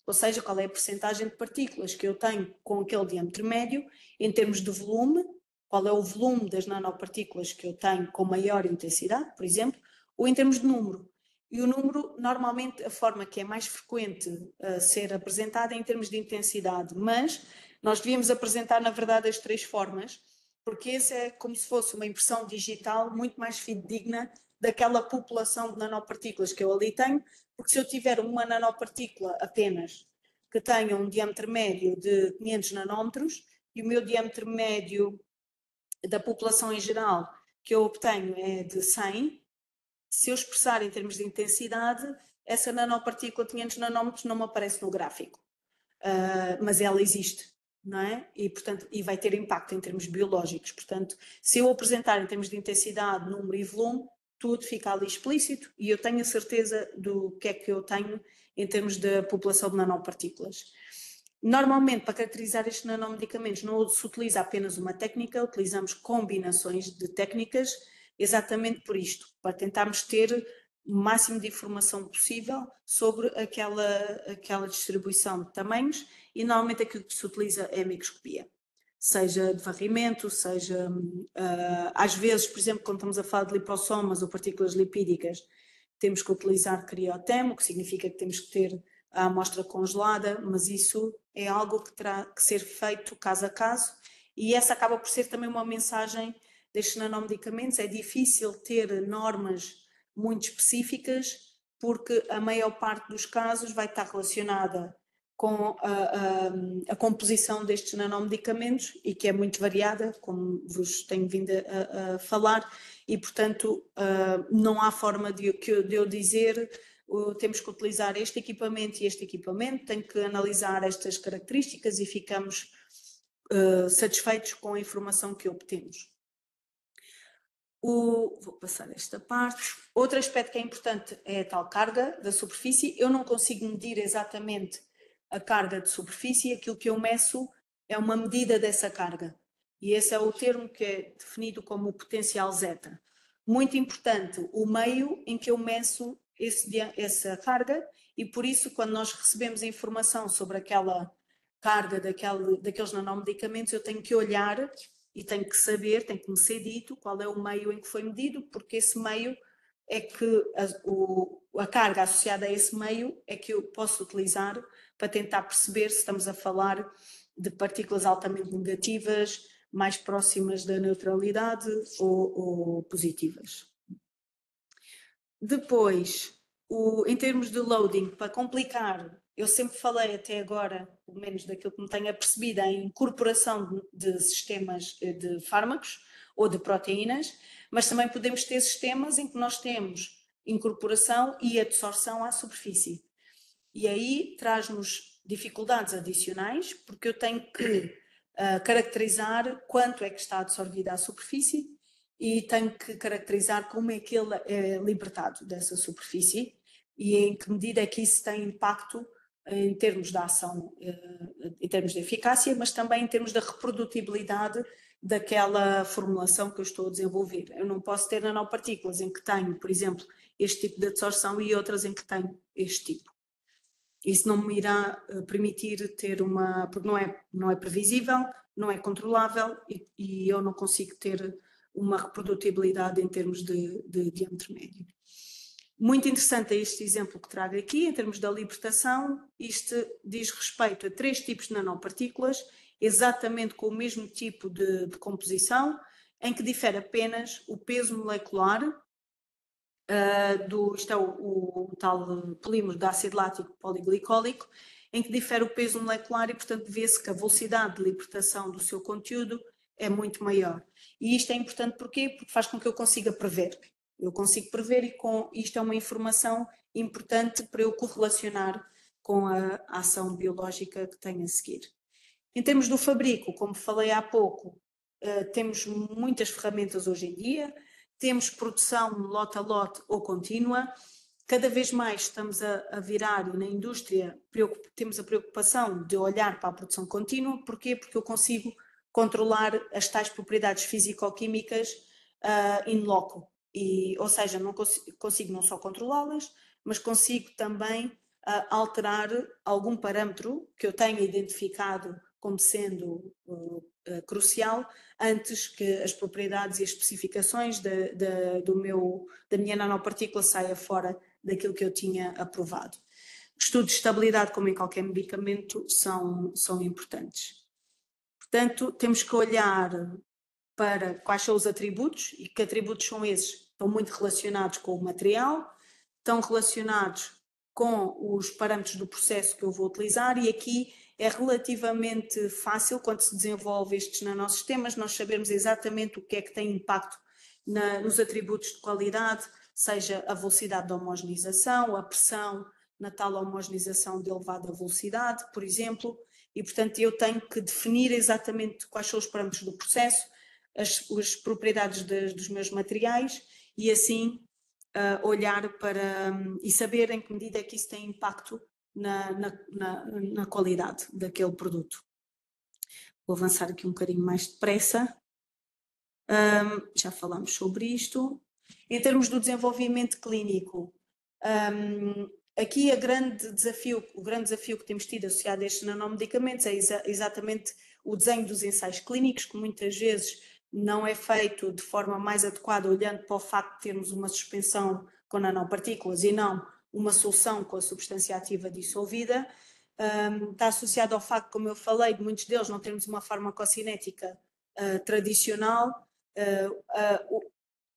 ou seja, qual é a percentagem de partículas que eu tenho com aquele diâmetro médio, em termos de volume, qual é o volume das nanopartículas que eu tenho com maior intensidade, por exemplo, ou em termos de número. E o número, normalmente, a forma que é mais frequente a ser apresentada é em termos de intensidade, mas nós devíamos apresentar, na verdade, as três formas, porque esse é como se fosse uma impressão digital muito mais fidedigna daquela população de nanopartículas que eu ali tenho, porque se eu tiver uma nanopartícula apenas que tenha um diâmetro médio de 500 nanómetros e o meu diâmetro médio da população em geral que eu obtenho é de 100, se eu expressar em termos de intensidade, essa nanopartícula de 500 nanómetros não me aparece no gráfico, mas ela existe. Não é? E vai ter impacto em termos biológicos. Portanto, se eu apresentar em termos de intensidade, número e volume, tudo fica ali explícito e eu tenho a certeza do que é que eu tenho em termos da população de nanopartículas. Normalmente, para caracterizar estes nanomedicamentos, não se utiliza apenas uma técnica, utilizamos combinações de técnicas, exatamente por isto, para tentarmos ter o máximo de informação possível sobre aquela distribuição de tamanhos, e normalmente aquilo que se utiliza é a microscopia, seja de varrimento, seja às vezes, por exemplo, quando estamos a falar de lipossomas ou partículas lipídicas, temos que utilizar criotermo, o que significa que temos que ter a amostra congelada, mas isso é algo que terá que ser feito caso a caso, e essa acaba por ser também uma mensagem destes nanomedicamentos. É difícil ter normas muito específicas, porque a maior parte dos casos vai estar relacionada com a composição destes nanomedicamentos e que é muito variada, como vos tenho vindo a falar, e portanto não há forma de eu dizer temos que utilizar este equipamento e este equipamento, tem que analisar estas características e ficamos satisfeitos com a informação que obtemos. Vou passar esta parte. Outro aspecto que é importante é a tal carga da superfície. Eu não consigo medir exatamente a carga de superfície, aquilo que eu meço é uma medida dessa carga. E esse é o termo que é definido como o potencial zeta. Muito importante o meio em que eu meço essa carga, e por isso, quando nós recebemos a informação sobre aquela carga daqueles nanomedicamentos, eu tenho que olhar e tenho que saber, tem que me ser dito qual é o meio em que foi medido, porque esse meio é que a carga associada a esse meio é que eu posso utilizar para tentar perceber se estamos a falar de partículas altamente negativas, mais próximas da neutralidade ou positivas. Depois, em termos de loading, para complicar, eu sempre falei até agora, pelo menos daquilo que me tenho apercebido, em incorporação de sistemas de fármacos ou de proteínas, mas também podemos ter sistemas em que nós temos incorporação e adsorção à superfície. E aí traz-nos dificuldades adicionais, porque eu tenho que caracterizar quanto é que está absorvida à superfície e tenho que caracterizar como é que ele é libertado dessa superfície e em que medida é que isso tem impacto em termos da ação, em termos de eficácia, mas também em termos da reprodutibilidade daquela formulação que eu estou a desenvolver. Eu não posso ter nanopartículas em que tenho, por exemplo, este tipo de adsorção e outras em que tenho este tipo. Isso não me irá permitir ter uma... porque não é previsível, não é controlável e eu não consigo ter uma reprodutibilidade em termos de diâmetro médio. Muito interessante é este exemplo que trago aqui, em termos da libertação. Isto diz respeito a 3 tipos de nanopartículas, exatamente com o mesmo tipo de composição, em que difere apenas o peso molecular isto é o tal polímero de ácido lático poliglicólico, em que difere o peso molecular e, portanto, vê-se que a velocidade de libertação do seu conteúdo é muito maior. E isto é importante porquê? Porque faz com que eu consiga prever. Eu consigo prever e isto é uma informação importante para eu correlacionar com a ação biológica que tenho a seguir. Em termos do fabrico, como falei há pouco, temos muitas ferramentas hoje em dia, temos produção lote a lote ou contínua, cada vez mais estamos a virar e na indústria temos a preocupação de olhar para a produção contínua. Porquê? Porque eu consigo controlar as tais propriedades físico-químicas in loco, ou seja, não consigo não só controlá-las, mas consigo também alterar algum parâmetro que eu tenha identificado como sendo crucial antes que as propriedades e as especificações da minha nanopartícula saia fora daquilo que eu tinha aprovado. Estudos de estabilidade, como em qualquer medicamento, são importantes. Portanto, temos que olhar para quais são os atributos e que atributos são esses. Estão muito relacionados com o material, estão relacionados com os parâmetros do processo que eu vou utilizar e aqui é relativamente fácil, quando se desenvolve estes nanosistemas, nós sabermos exatamente o que é que tem impacto nos atributos de qualidade, seja a velocidade da homogeneização, a pressão na tal homogeneização de elevada velocidade, por exemplo, e portanto eu tenho que definir exatamente quais são os parâmetros do processo, as propriedades dos meus materiais e assim olhar para e saber em que medida é que isso tem impacto na qualidade daquele produto. Vou avançar aqui um bocadinho mais depressa. Já falamos sobre isto. Em termos do desenvolvimento clínico, aqui o grande desafio que temos tido associado a estes nanomedicamentos é exatamente o desenho dos ensaios clínicos, que muitas vezes não é feito de forma mais adequada, olhando para o facto de termos uma suspensão com nanopartículas e não uma solução com a substância ativa dissolvida. Está associado ao facto, como eu falei, de muitos deles não termos uma farmacocinética tradicional.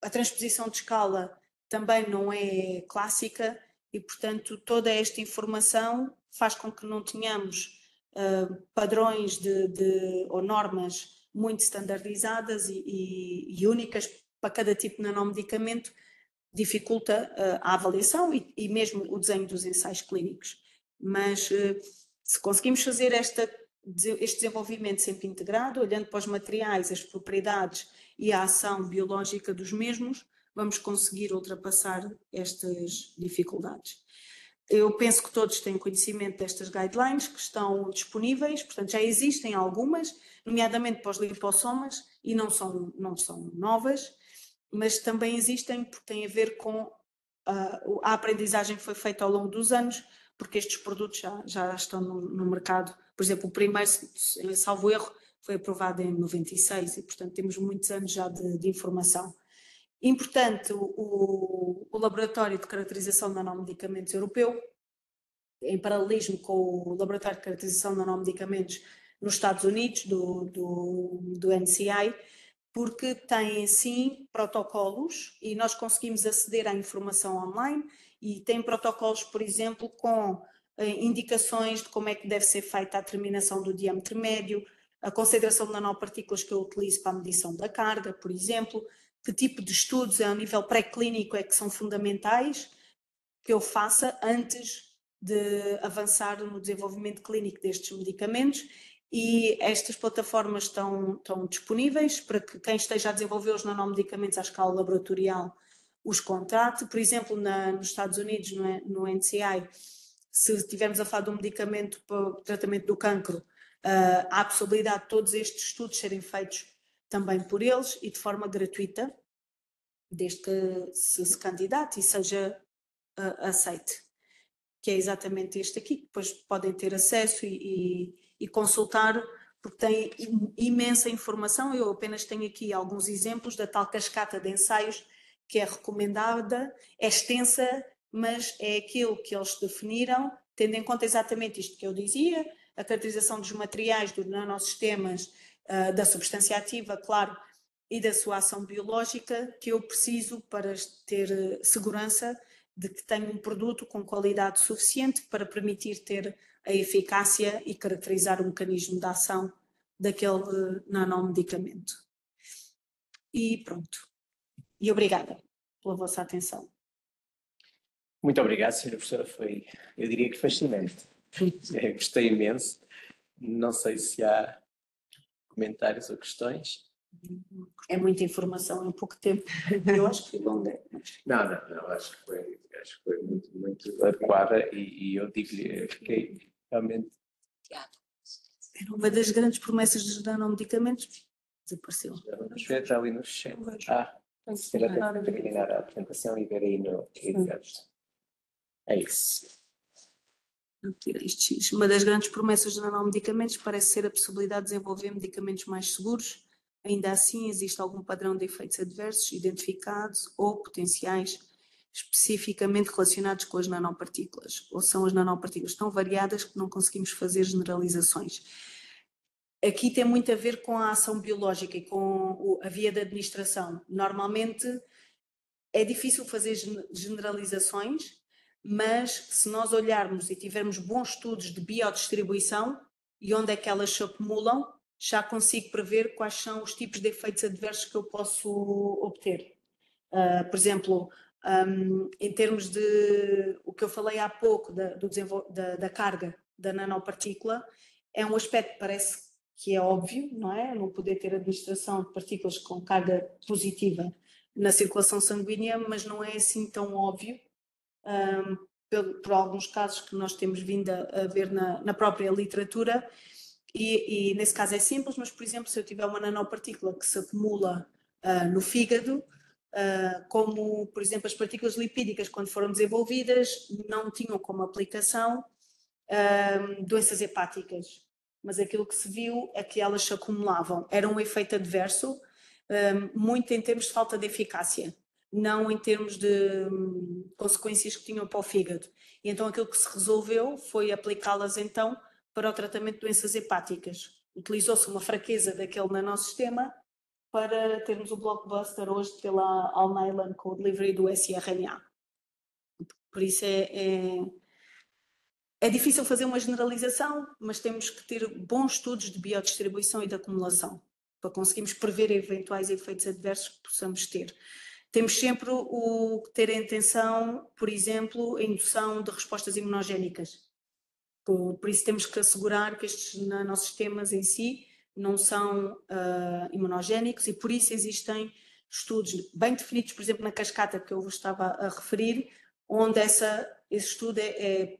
A transposição de escala também não é clássica e, portanto, toda esta informação faz com que não tenhamos padrões ou normas muito standardizadas e únicas para cada tipo de nanomedicamento, dificulta a avaliação e mesmo o desenho dos ensaios clínicos. Mas se conseguimos fazer este desenvolvimento sempre integrado, olhando para os materiais, as propriedades e a ação biológica dos mesmos, vamos conseguir ultrapassar estas dificuldades. Eu penso que todos têm conhecimento destas guidelines que estão disponíveis, portanto já existem algumas, nomeadamente para os lipossomas, e não são novas, mas também existem porque têm a ver com a aprendizagem que foi feita ao longo dos anos, porque estes produtos já estão no mercado. Por exemplo, o primeiro, salvo erro, foi aprovado em 96 e, portanto, temos muitos anos já de informação. Importante, o Laboratório de Caracterização de Nanomedicamentos Europeu, em paralelismo com o Laboratório de Caracterização de Nanomedicamentos nos Estados Unidos, do NCI, porque tem sim protocolos e nós conseguimos aceder à informação online e tem protocolos, por exemplo, com indicações de como é que deve ser feita a determinação do diâmetro médio, a concentração de nanopartículas que eu utilizo para a medição da carga, por exemplo, que tipo de estudos a nível pré-clínico é que são fundamentais que eu faça antes de avançar no desenvolvimento clínico destes medicamentos, e estas plataformas estão disponíveis para que quem esteja a desenvolver os nanomedicamentos à escala laboratorial os contrate. Por exemplo, nos Estados Unidos, no NCI, se estivermos a falar de um medicamento para o tratamento do cancro, há a possibilidade de todos estes estudos serem feitos também por eles e de forma gratuita, desde que se candidate e seja aceite, que é exatamente este aqui, que depois podem ter acesso e consultar, porque tem imensa informação. Eu apenas tenho aqui alguns exemplos da tal cascata de ensaios que é recomendada, é extensa, mas é aquilo que eles definiram, tendo em conta exatamente isto que eu dizia, a caracterização dos materiais, dos nanossistemas, da substância ativa, claro, e da sua ação biológica, que eu preciso para ter segurança de que tenho um produto com qualidade suficiente para permitir ter a eficácia e caracterizar o mecanismo de ação daquele nanomedicamento. E pronto. E obrigada pela vossa atenção. Muito obrigado, Sra. Professora. Foi, eu diria que fascinante. Gostei imenso. Não sei se há comentários ou questões. É muita informação em pouco tempo. Eu acho que foi longa. Não, acho que foi muito, muito adequada e eu digo-lhe, fiquei realmente... Era uma das grandes promessas dos nanomedicamentos. Desapareceu. Vamos ver, está ali no chat. Era até terminar a apresentação e ver aí no... É isso. Uma das grandes promessas dos nanomedicamentos parece ser a possibilidade de desenvolver medicamentos mais seguros. Ainda assim, existe algum padrão de efeitos adversos identificados ou potenciais especificamente relacionados com as nanopartículas, ou são as nanopartículas tão variadas que não conseguimos fazer generalizações. Aqui tem muito a ver com a ação biológica e com a via de administração. Normalmente é difícil fazer generalizações, mas se nós olharmos e tivermos bons estudos de biodistribuição e onde é que elas se acumulam, já consigo prever quais são os tipos de efeitos adversos que eu posso obter. Por exemplo, em termos de o que eu falei há pouco da carga da nanopartícula, é um aspecto que parece que é óbvio, não é? Não poder ter administração de partículas com carga positiva na circulação sanguínea, mas não é assim tão óbvio, por alguns casos que nós temos vindo a ver na própria literatura, e nesse caso é simples, mas, por exemplo, se eu tiver uma nanopartícula que se acumula no fígado, como, por exemplo, as partículas lipídicas, quando foram desenvolvidas, não tinham como aplicação doenças hepáticas, mas aquilo que se viu é que elas se acumulavam. Era um efeito adverso, muito em termos de falta de eficácia, não em termos de consequências que tinham para o fígado. E então aquilo que se resolveu foi aplicá-las então para o tratamento de doenças hepáticas. Utilizou-se uma fraqueza daquele nanossistema para termos o blockbuster hoje pela Alnylam com o delivery do siRNA. Por isso é difícil fazer uma generalização, mas temos que ter bons estudos de biodistribuição e de acumulação para conseguirmos prever eventuais efeitos adversos que possamos ter. Temos sempre o que ter em atenção, por exemplo, a indução de respostas imunogénicas. Por isso temos que assegurar que estes nanossistemas em si não são imunogénicos, e por isso existem estudos bem definidos, por exemplo, na cascata que eu vos estava a referir, onde esse estudo é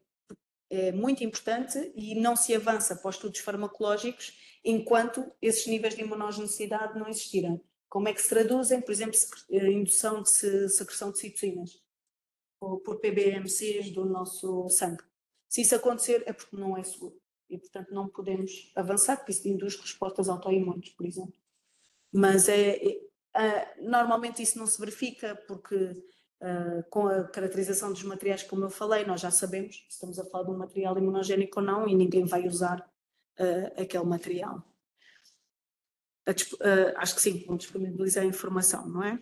muito importante e não se avança para os estudos farmacológicos enquanto esses níveis de imunogenicidade não existirem. Como é que se traduzem? Por exemplo, indução de secreção de citocinas por PBMCs do nosso sangue. Se isso acontecer é porque não é seguro e, portanto, não podemos avançar, porque isso induz respostas autoimunes, por exemplo. Mas normalmente isso não se verifica porque com a caracterização dos materiais, como eu falei, nós já sabemos se estamos a falar de um material imunogénico ou não, e ninguém vai usar aquele material. Acho que sim, vão disponibilizar a informação, não é?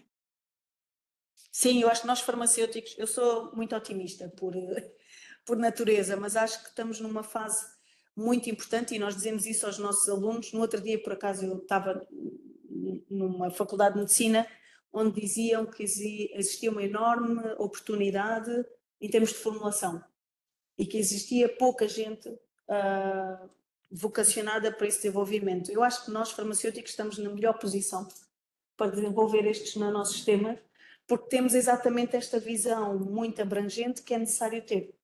Sim, eu acho que nós farmacêuticos, eu sou muito otimista por natureza, mas acho que estamos numa fase muito importante e nós dizemos isso aos nossos alunos. No outro dia, por acaso, eu estava numa faculdade de medicina onde diziam que existia uma enorme oportunidade em termos de formulação e que existia pouca gente vocacionada para esse desenvolvimento. Eu acho que nós, farmacêuticos, estamos na melhor posição para desenvolver estes no nosso sistema, porque temos exatamente esta visão muito abrangente que é necessário ter.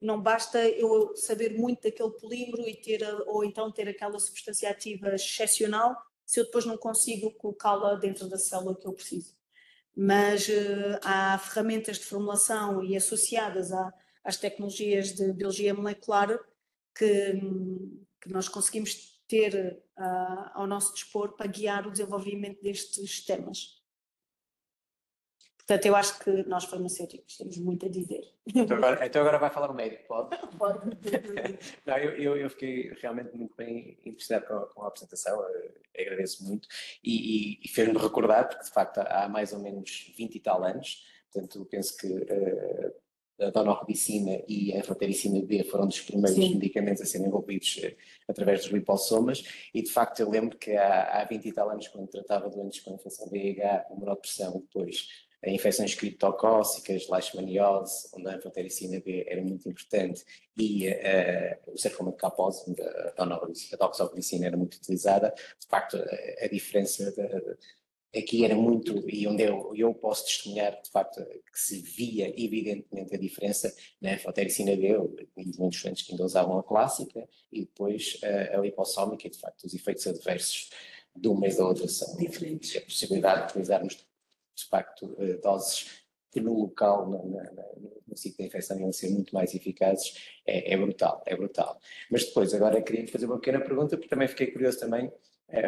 Não basta eu saber muito daquele polímero e ou então ter aquela substância ativa excepcional se eu depois não consigo colocá-la dentro da célula que eu preciso. Mas há ferramentas de formulação e associadas às tecnologias de biologia molecular que nós conseguimos ter ao nosso dispor para guiar o desenvolvimento destes temas. Portanto, eu acho que nós farmacêuticos temos muito a dizer. Então agora vai falar o médico, pode? Pode. Não, eu fiquei realmente muito bem impressionado com a apresentação, agradeço muito, e fez-me recordar, porque de facto há mais ou menos 20 e tal anos, portanto penso que a donorubicina e a anfotericina B foram dos primeiros medicamentos a serem envolvidos através dos lipossomas, e de facto eu lembro que há 20 e tal anos, quando tratava doentes com infecção VIH, imunodepressão, depois infecções criptocócicas, leishmaniose, onde a anfotericina B era muito importante, e o sarcoma de Kaposi, a doxorubicina era muito utilizada. De facto, a diferença aqui era muito, e onde eu posso testemunhar, de facto, que se via evidentemente a diferença na anfotericina B, muitos estudantes que ainda usavam a clássica, e depois a lipossómica, e de facto os efeitos adversos de uma e da outra são diferentes. A possibilidade de utilizarmos de facto, doses que no local, no ciclo da infecção, iam ser muito mais eficazes, é brutal, é brutal. Mas depois, agora queria fazer uma pequena pergunta, porque também fiquei curioso também,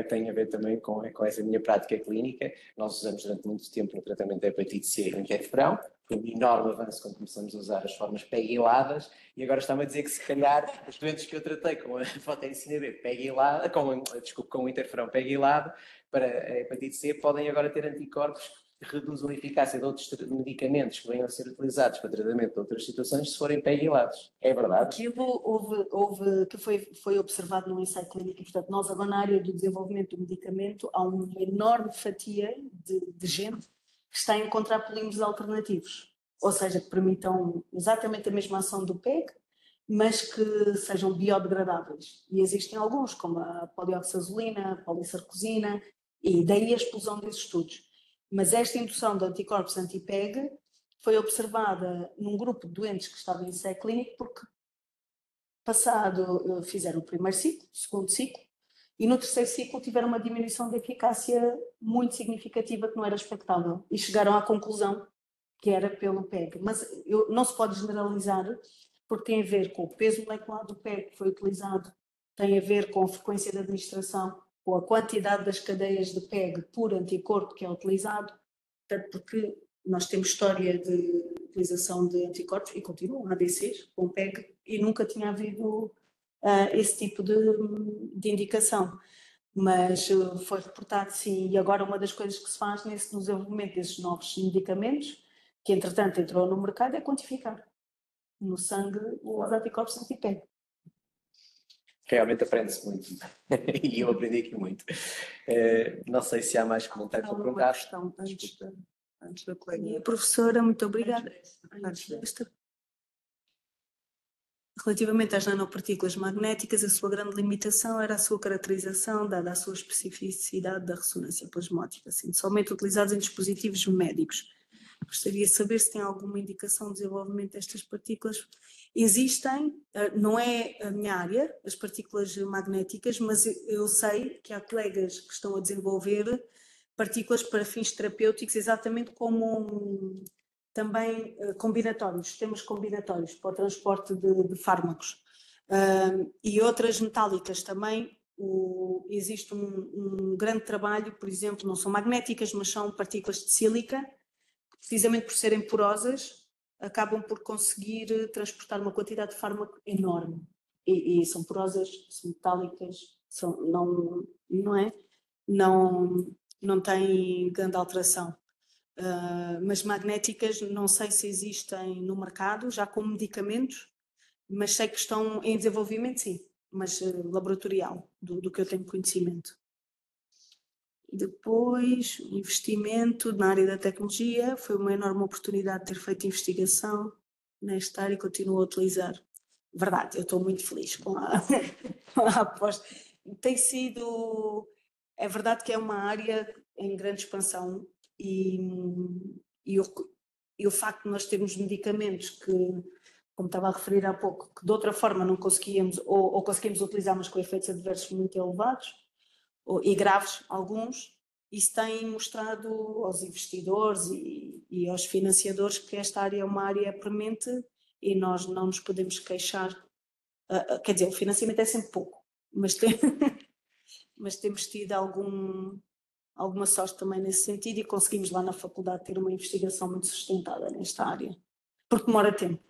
tem a ver também com essa minha prática clínica. Nós usamos durante muito tempo no tratamento da hepatite C no interferão, foi um enorme avanço quando começamos a usar as formas PEG-iladas, e agora está-me a dizer que se calhar os doentes que eu tratei com a anfotericina B PEG-ilada, com o interferão PEG-ilado, para a hepatite C, podem agora ter anticorpos que reduzam a eficácia de outros medicamentos que venham a ser utilizados para tratamento de outras situações se forem PEG-ilados. É verdade? Aquilo que foi observado no ensaio clínico, portanto, nós agora na área do desenvolvimento do medicamento há uma enorme fatia de gente que está a encontrar polímeros alternativos, ou seja, que permitam exatamente a mesma ação do PEG, mas que sejam biodegradáveis. E existem alguns, como a polioxazolina, a polisarcosina, e daí a explosão desses estudos. Mas esta indução de anticorpos anti-PEG foi observada num grupo de doentes que estavam em ensaio clínico porque fizeram o primeiro ciclo, o segundo ciclo, e no terceiro ciclo tiveram uma diminuição de eficácia muito significativa que não era expectável e chegaram à conclusão que era pelo PEG. Mas não se pode generalizar porque tem a ver com o peso molecular do PEG que foi utilizado, tem a ver com a frequência de administração, com a quantidade das cadeias de PEG por anticorpo que é utilizado, portanto, porque nós temos história de utilização de anticorpos e continuam ADCs com PEG e nunca tinha havido esse tipo de indicação. Mas foi reportado sim, e agora uma das coisas que se faz no desenvolvimento desses novos medicamentos, que entretanto entrou no mercado, é quantificar no sangue os anticorpos anti-PEG. Realmente aprende-se muito e eu aprendi aqui muito. Não sei se há mais comentários para perguntar. Questão antes da colega. Professora, muito obrigada. Relativamente às nanopartículas magnéticas, a sua grande limitação era a sua caracterização, dada a sua especificidade da ressonância plasmótica, sendo somente utilizados em dispositivos médicos. Gostaria de saber se tem alguma indicação de desenvolvimento destas partículas. Existem, não é a minha área, as partículas magnéticas, mas eu sei que há colegas que estão a desenvolver partículas para fins terapêuticos, exatamente como também combinatórios, sistemas combinatórios para o transporte de fármacos. E outras metálicas também. Existe um grande trabalho, por exemplo, não são magnéticas, mas são partículas de sílica, precisamente por serem porosas, acabam por conseguir transportar uma quantidade de fármaco enorme. E são porosas, são metálicas, não têm grande alteração. Mas magnéticas não sei se existem no mercado, já como medicamentos, mas sei que estão em desenvolvimento, sim, mas laboratorial, do que eu tenho conhecimento. Depois, investimento na área da tecnologia. Foi uma enorme oportunidade ter feito investigação nesta área e continuo a utilizar. Verdade, eu estou muito feliz com a aposta. Tem sido... É verdade que é uma área em grande expansão e o facto de nós termos medicamentos que, como estava a referir há pouco, que de outra forma não conseguíamos, ou conseguimos utilizar, mas com efeitos adversos muito elevados, e graves alguns, isso tem mostrado aos investidores e aos financiadores que esta área é uma área premente e nós não nos podemos queixar. Quer dizer, o financiamento é sempre pouco, mas temos tido alguma sorte também nesse sentido e conseguimos lá na faculdade ter uma investigação muito sustentada nesta área, porque demora tempo,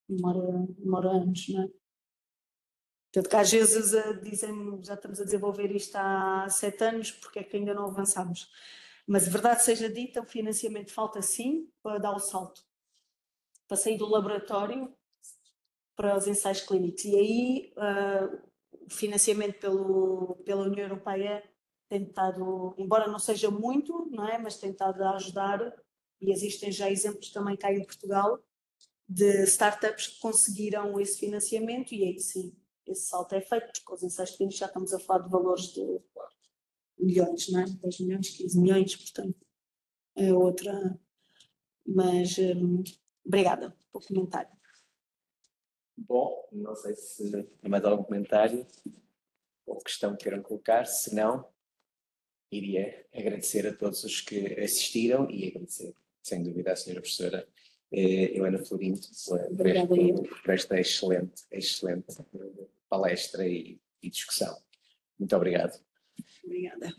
demora anos, não é? Portanto, que às vezes dizem já estamos a desenvolver isto há 7 anos, porque é que ainda não avançamos? Mas verdade seja dita, o financiamento falta sim para dar o salto, para sair do laboratório para os ensaios clínicos. E aí o financiamento pela União Europeia tem estado, embora não seja muito, não é? Mas tem estado a ajudar, e existem já exemplos também cá em Portugal de startups que conseguiram esse financiamento e aí sim, esse salto é feito, porque os ensaios clínicos já estamos a falar de valores de milhões, não é? 10 milhões, 15 milhões, portanto, é outra. Mas obrigada pelo comentário. Bom, não sei se há mais algum comentário ou questão que queiram colocar, se não, iria agradecer a todos os que assistiram e agradecer, sem dúvida, à senhora professora Helena Florinto por esta excelente palestra e discussão. Muito obrigado. Obrigada.